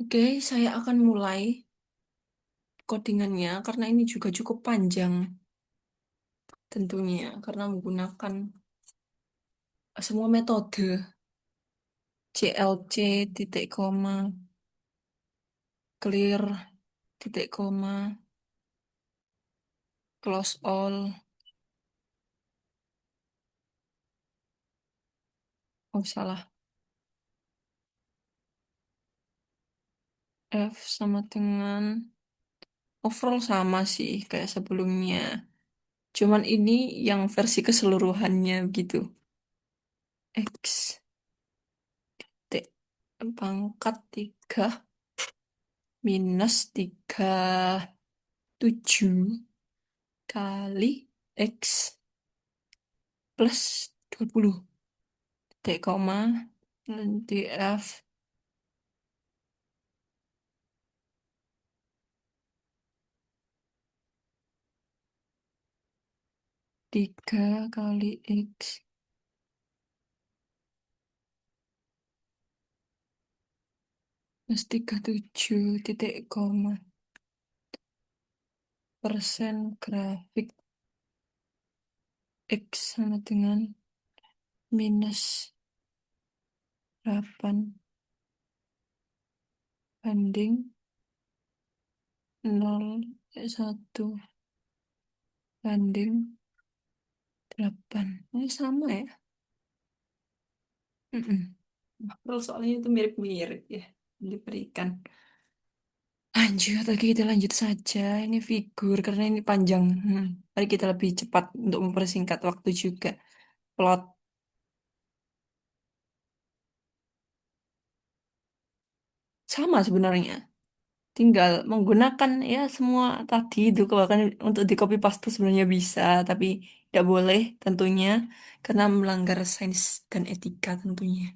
Oke, saya akan mulai codingannya karena ini juga cukup panjang tentunya karena menggunakan semua metode CLC, titik koma, clear, titik koma, close all. Oh, salah. F sama dengan overall sama sih kayak sebelumnya. Cuman ini yang versi keseluruhannya gitu. X T pangkat 3 minus 37 kali X plus 20. T koma nanti F 3 kali X plus 37 titik koma persen grafik X sama dengan minus 8 banding 0,1 banding 8. Ini sama ya? Mm-mm. Terus soalnya itu mirip-mirip ya. Diberikan. Lanjut, lagi kita lanjut saja. Ini figur karena ini panjang. Mari kita lebih cepat untuk mempersingkat waktu juga. Plot sama sebenarnya. tinggal menggunakan ya semua tadi itu bahkan untuk di copy paste sebenarnya bisa, tapi tidak boleh tentunya karena melanggar sains dan etika tentunya.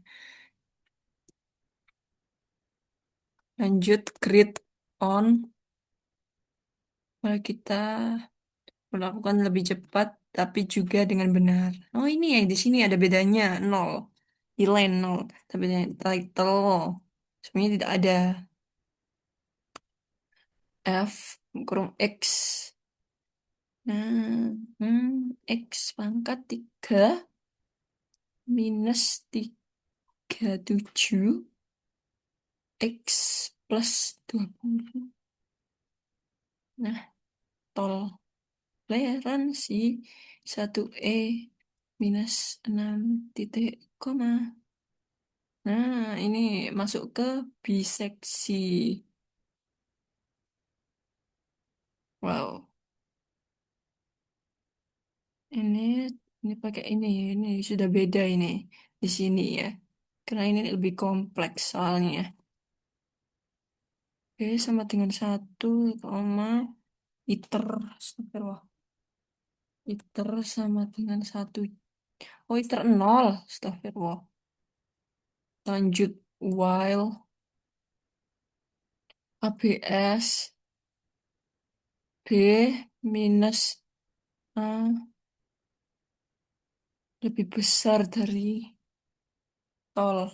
Lanjut grid on, mari kita melakukan lebih cepat tapi juga dengan benar. Oh ini ya di sini ada bedanya nol, di line nol, tapi di title sebenarnya tidak ada. F kurung X. Nah, X pangkat 3 minus 37 X plus 20. Nah, toleransi 1E minus 6 titik koma. Nah, ini masuk ke biseksi. Wow, ini ini pakai ini sudah beda ini di sini ya. Karena ini lebih kompleks soalnya. Oke, sama dengan 1, iter. Astagfirullah. Iter sama dengan 1. Oh, iter 0. Astagfirullah. Lanjut, while ABS B minus A lebih besar dari tol.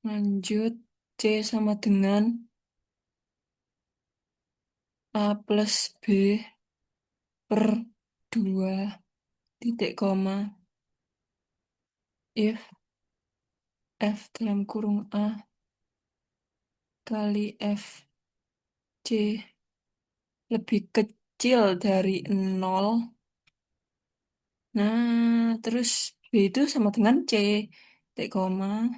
Lanjut, C sama dengan A plus B per 2 titik koma. If F dalam kurung A kali F C lebih kecil dari 0. Nah, terus B itu sama dengan C. Titik koma,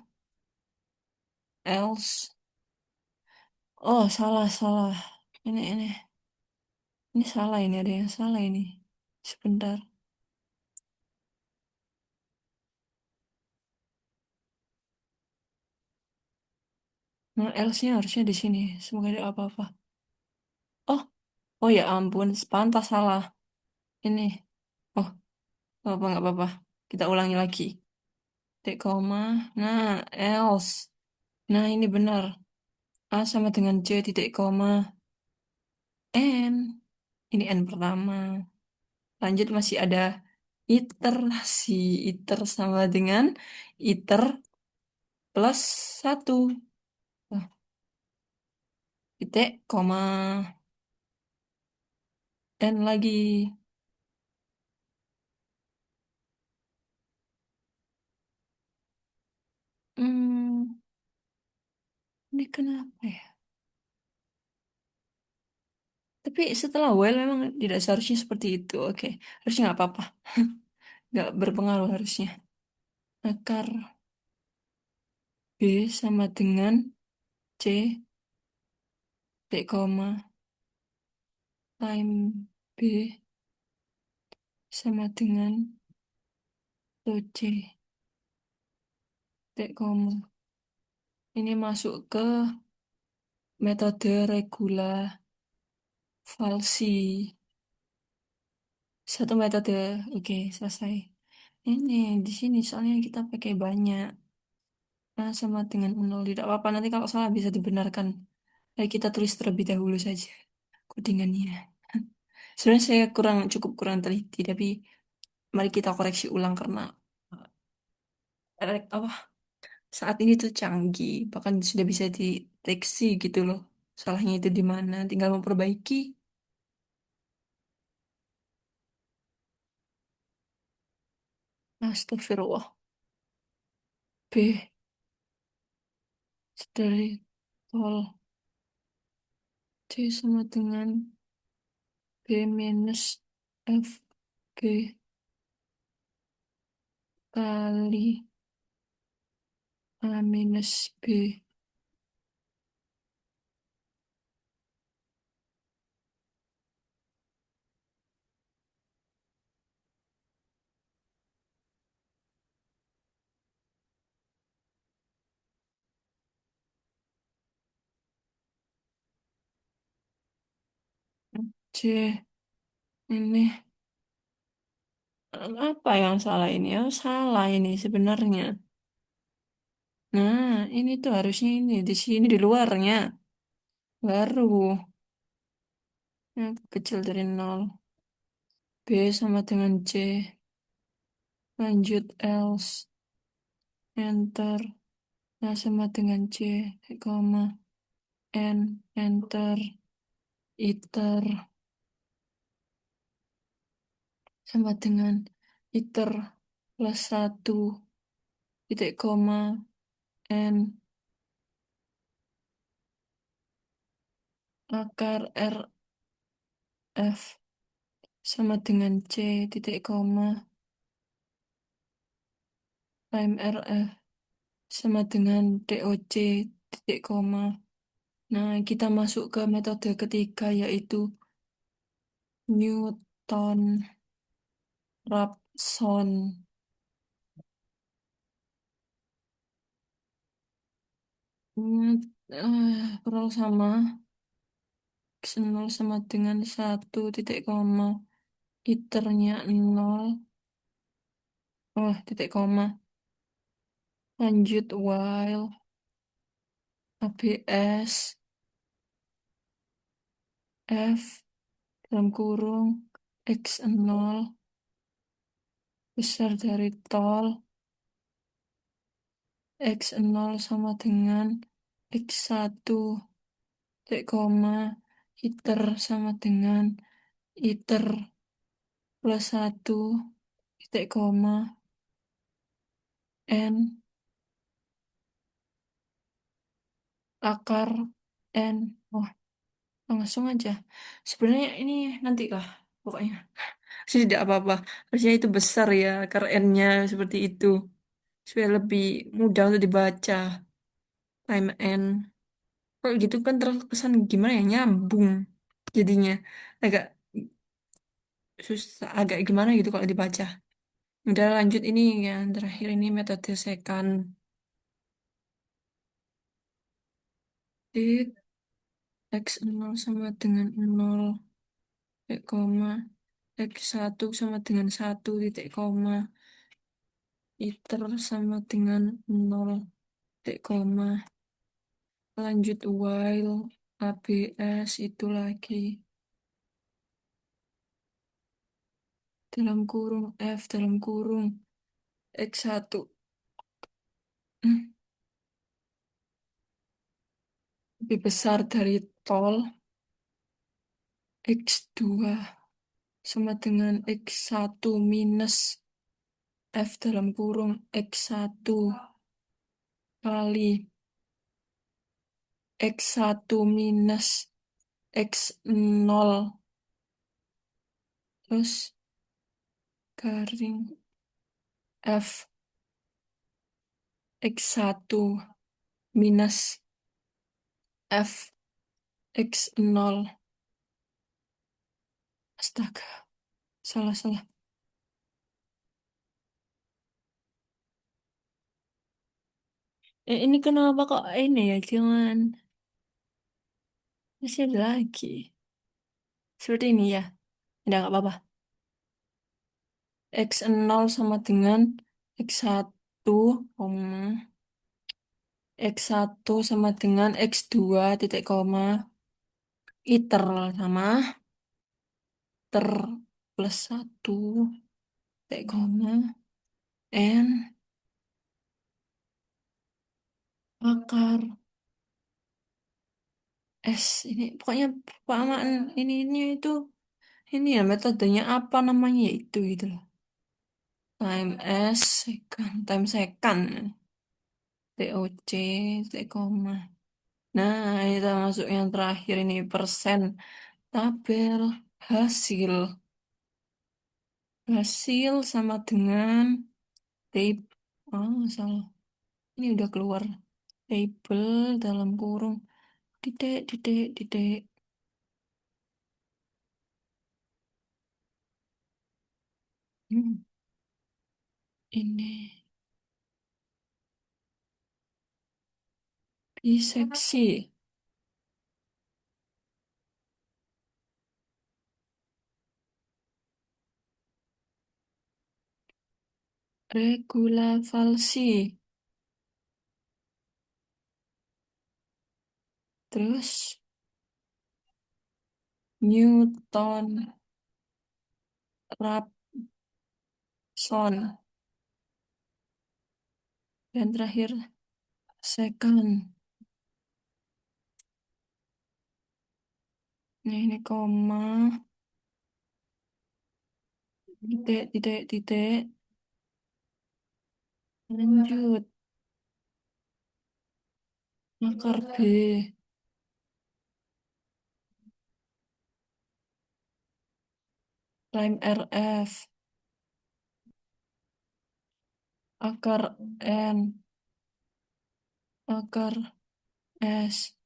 else. Oh, salah, salah. Ini. Ini salah ini, ada yang salah ini. Sebentar. Nah, else-nya harusnya di sini. Semoga ada apa-apa. Oh, oh ya ampun. Pantas salah. Ini. Oh, nggak apa-apa. Kita ulangi lagi. Titik koma. Nah, else. Nah, ini benar. A sama dengan C titik koma. N. Ini N pertama. Lanjut masih ada iterasi. Iter sama dengan iter plus 1. Nah, titik, koma, dan lagi. Hmm, ini kenapa ya? Tapi setelah while memang tidak seharusnya seperti itu. Oke, harusnya nggak apa-apa. Nggak berpengaruh harusnya. Akar B sama dengan C, titik, koma, time B sama dengan C, titik, koma. Ini masuk ke metode regula falsi. Satu metode, oke, selesai. Ini di sini soalnya kita pakai banyak. Nah, sama dengan nol. Tidak apa-apa, nanti kalau salah bisa dibenarkan. Baik, kita tulis terlebih dahulu saja codingannya. Sebenarnya saya cukup kurang teliti, tapi mari kita koreksi ulang karena apa saat ini tuh canggih, bahkan sudah bisa dideteksi gitu loh. Salahnya itu di mana, tinggal memperbaiki. Astagfirullah. B dari tol C sama dengan B minus F B kali A minus B. C. Ini apa yang salah ini? Oh, salah ini sebenarnya. Nah, ini tuh harusnya ini di sini di luarnya. Baru yang kecil dari nol. B sama dengan C. Lanjut else. Enter. Nah, sama dengan C. Koma. N. Enter. Iter. Sama dengan iter. Plus satu. Titik koma. N. Akar RF. Sama dengan C. Titik koma. Prime RF. Sama dengan DOC. Titik koma. Nah, kita masuk ke metode ketiga yaitu Newton Raphson. Hmm, Kurang sama X0 sama dengan satu titik koma. Iternya nol. Oh, titik koma. Lanjut while ABS F dalam kurung X0 besar dari tol X0 sama dengan X1 titik koma. Iter sama dengan iter plus satu titik koma. N akar N. Oh, langsung aja. Sebenarnya ini nanti lah, pokoknya. Sih tidak apa-apa. Harusnya itu besar ya, akar N-nya seperti itu. Supaya lebih mudah untuk dibaca. Time N. Kalau gitu kan terkesan gimana ya, nyambung. Jadinya agak susah, agak gimana gitu kalau dibaca. Udah lanjut ini yang terakhir ini metode second. Di X0 sama dengan nol titik koma. X1 sama dengan satu titik koma. Iter sama dengan nol titik koma. Lanjut while ABS itu lagi dalam kurung F dalam kurung X1 lebih besar dari tol X2 sama dengan X1 minus F dalam kurung X1 kali X1 minus X0 terus garing F X1 minus F X0. Astaga, salah-salah. Ini kenapa kok ini ya, cuman masih ada lagi. Seperti ini ya. Udah nggak apa-apa. X0 sama dengan X1, X1 sama dengan X2 titik koma. Iter sama ter plus satu titik koma. N akar S. Ini pokoknya perumpamaan ini itu ini ya metodenya apa namanya ya itu gitu loh. Time S second, time second. TOC, titik koma. Nah, ini kita masuk yang terakhir ini persen tabel hasil. Hasil sama dengan table. Oh, salah. Ini udah keluar. Table dalam kurung. Titik, titik, titik. Hmm, ini biseksi. Regulavalsi. Terus Newton Raphson. Dan terakhir second. Nah, ini koma, titik, titik, titik. Lanjut. Akar B. Prime RF. Akar N. Akar S.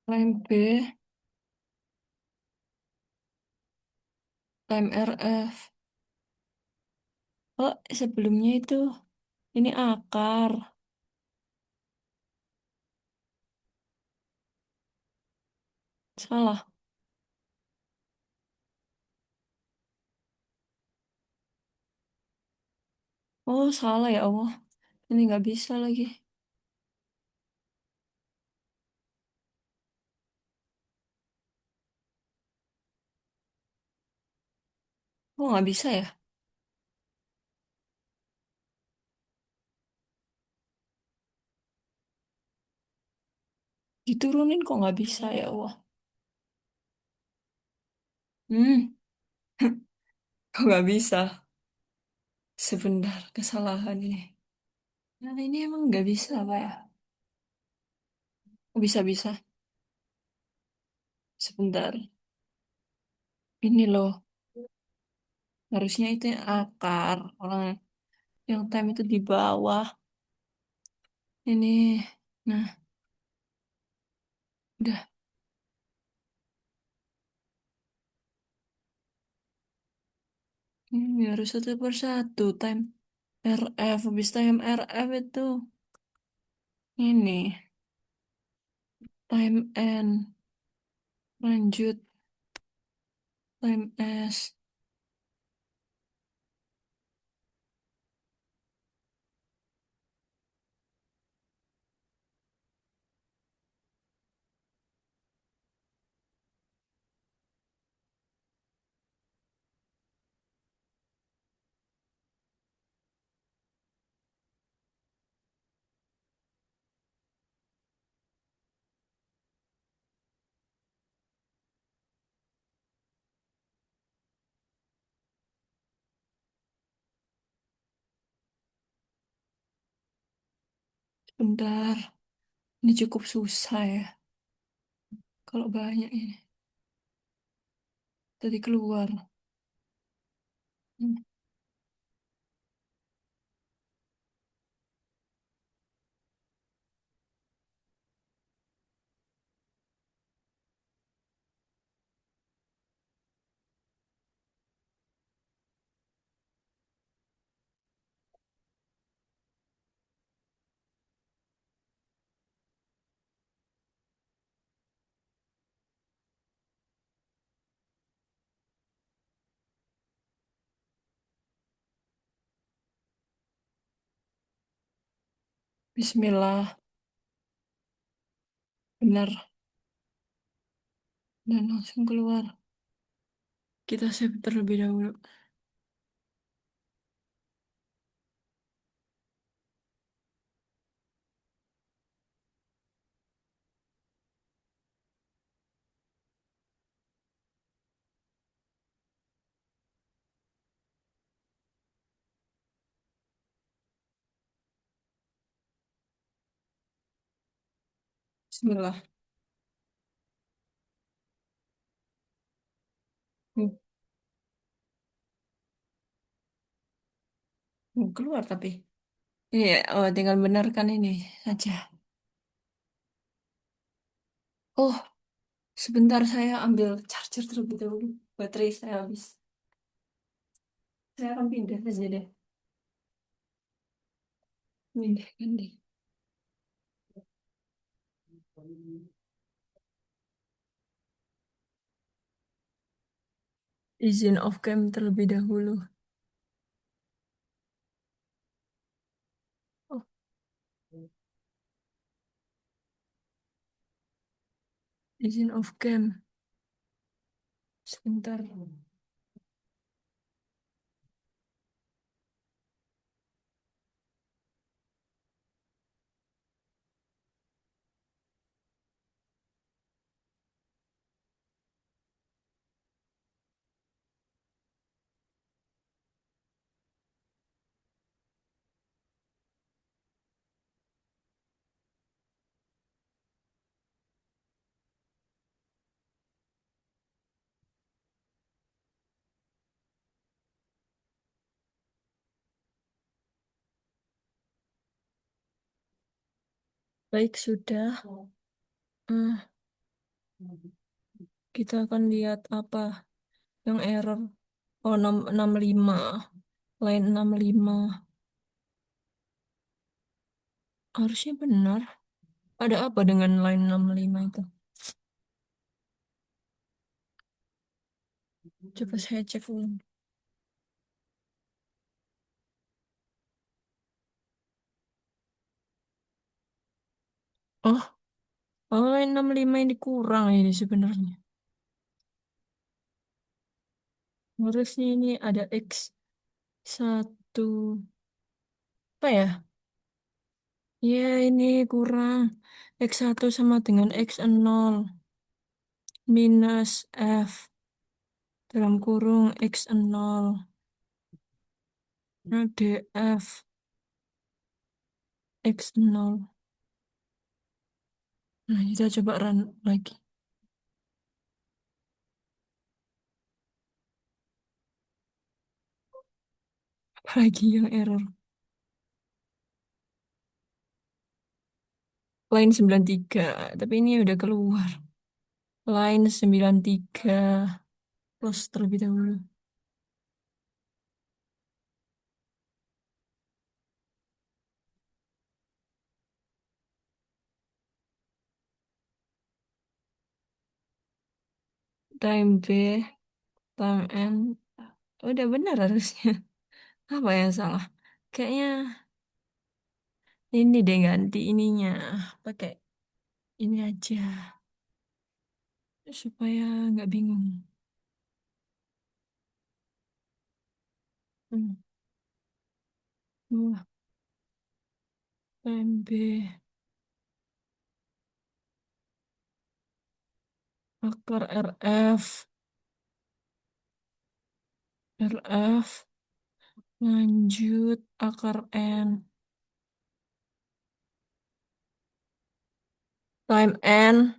Prime B. Prime RF. Oh, sebelumnya itu ini akar. Salah. Oh, salah ya Allah. Ini nggak bisa lagi. Oh, nggak bisa ya? Diturunin kok nggak bisa ya Allah. Hmm, kok nggak bisa? Sebentar, kesalahan ini. Nah, ini emang nggak bisa apa ya? Oh, bisa-bisa. Sebentar. Ini loh. Harusnya itu yang akar. Orang yang time itu di bawah. Ini. Nah, udah. Ini harus satu per satu. Time RF. Habis time RF itu. Ini. Time N. Lanjut. Time S. Bentar. Ini cukup susah ya. Kalau banyak ini. Tadi keluar. Hmm, Bismillah. Benar. Dan langsung keluar. Kita save terlebih dahulu. Bismillah. Hmm, keluar tapi. Iya, oh, tinggal benarkan ini saja. Oh, sebentar saya ambil charger terlebih dahulu. Baterai saya habis. Saya akan pindah saja deh. Pindah, pindah. Izin off cam terlebih dahulu. Oh, izin off cam. Sebentar. Baik, sudah. Eh, kita akan lihat apa yang error. Oh, 665. Line 65. Harusnya benar. Ada apa dengan line 65 itu? Coba saya cek ulang. Oh, oh line 65 ini kurang ini sebenarnya. Harusnya ini ada X1. Apa ya? Ya, ini kurang. X1 sama dengan X0 minus F dalam kurung X0 DF X0. Nah, kita coba run lagi. Apa lagi yang error? Line 93, tapi ini udah keluar. Line 93, close terlebih dahulu. Time B, time N. Udah benar harusnya. Apa yang salah? Kayaknya ini deh ganti ininya. Pakai ini aja. Supaya nggak bingung. Hmm. Wah, time B. Akar RF. RF. Lanjut akar N. Time N.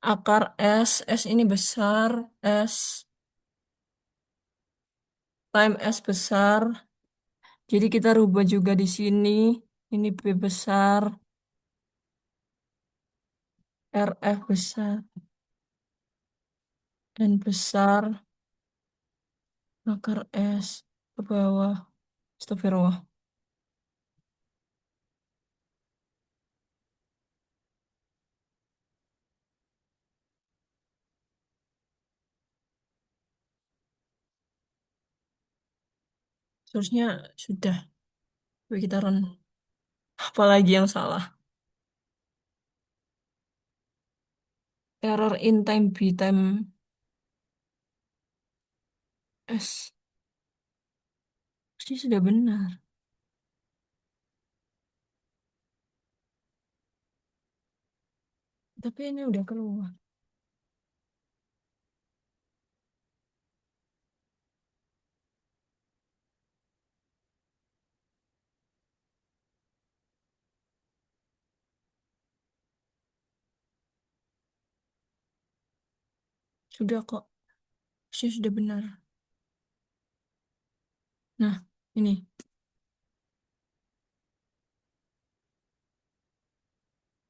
Akar S. S ini besar. S. Time S besar. Jadi kita rubah juga di sini. Ini B besar. RF besar. Dan besar. Akar S. Ke bawah. Astagfirullah. Seharusnya sudah. Coba kita run. Apalagi yang salah? Error in time B time S. Pasti sudah benar. Tapi ini udah keluar. Sudah kok. Pasti sudah benar. Nah, ini.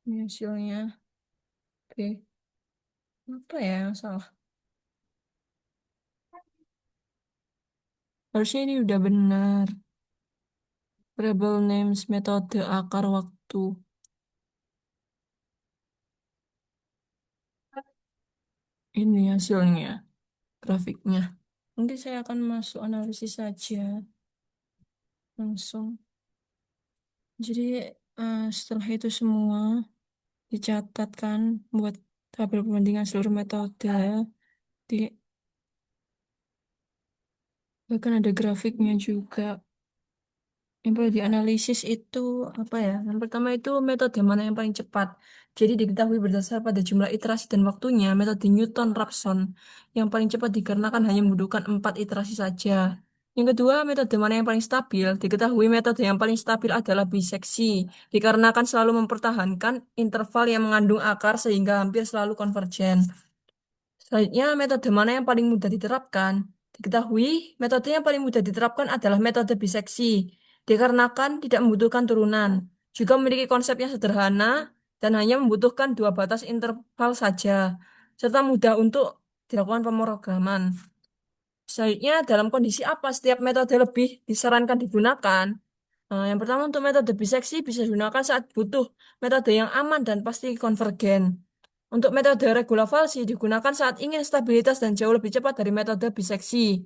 Ini hasilnya. Oke. Apa ya yang salah? Harusnya ini udah benar. Variable names metode akar waktu. Ini hasilnya, grafiknya. Mungkin saya akan masuk analisis saja langsung. Jadi setelah itu semua dicatatkan buat tabel perbandingan seluruh metode. Di, bahkan ada grafiknya juga. Yang perlu dianalisis itu apa ya? Yang pertama itu metode mana yang paling cepat. Jadi diketahui berdasar pada jumlah iterasi dan waktunya, metode Newton-Raphson yang paling cepat dikarenakan hanya membutuhkan 4 iterasi saja. Yang kedua, metode mana yang paling stabil? Diketahui metode yang paling stabil adalah biseksi, dikarenakan selalu mempertahankan interval yang mengandung akar sehingga hampir selalu konvergen. Selanjutnya, metode mana yang paling mudah diterapkan? Diketahui, metode yang paling mudah diterapkan adalah metode biseksi, dikarenakan tidak membutuhkan turunan, juga memiliki konsep yang sederhana, dan hanya membutuhkan dua batas interval saja, serta mudah untuk dilakukan pemrograman. Selanjutnya, dalam kondisi apa setiap metode lebih disarankan digunakan? Yang pertama, untuk metode biseksi bisa digunakan saat butuh metode yang aman dan pasti konvergen. Untuk metode regular-valsi digunakan saat ingin stabilitas dan jauh lebih cepat dari metode biseksi.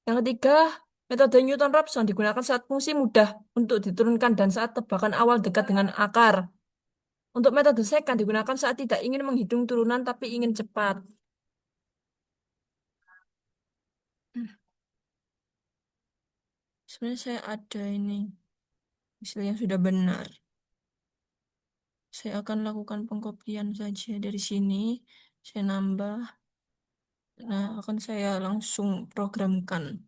Yang ketiga, metode Newton-Raphson digunakan saat fungsi mudah untuk diturunkan dan saat tebakan awal dekat dengan akar. Untuk metode secant digunakan saat tidak ingin menghitung turunan tapi ingin cepat. Hmm, Sebenarnya saya ada ini, hasil yang sudah benar. Saya akan lakukan pengkopian saja dari sini. Saya nambah. Nah, akan saya langsung programkan.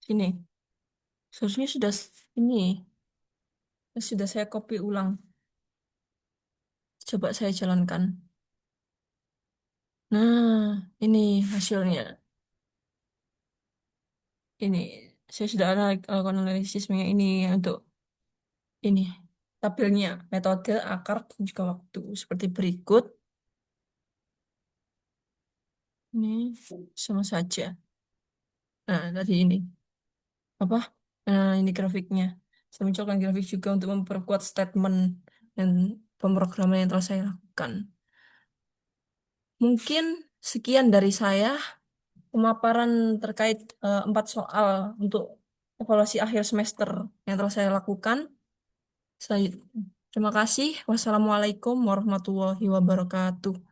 Sini. Seharusnya ini sudah saya copy ulang. Coba saya jalankan. Nah, ini hasilnya. Ini saya sudah lakukan analisisnya ini untuk ini tabelnya metode, akar, dan juga waktu seperti berikut. Ini sama saja. Nah, tadi ini apa? Nah, ini grafiknya. Saya munculkan grafik juga untuk memperkuat statement dan pemrograman yang telah saya lakukan. Mungkin sekian dari saya. Pemaparan terkait 4 soal untuk evaluasi akhir semester yang telah saya lakukan. Saya, terima kasih. Wassalamualaikum warahmatullahi wabarakatuh.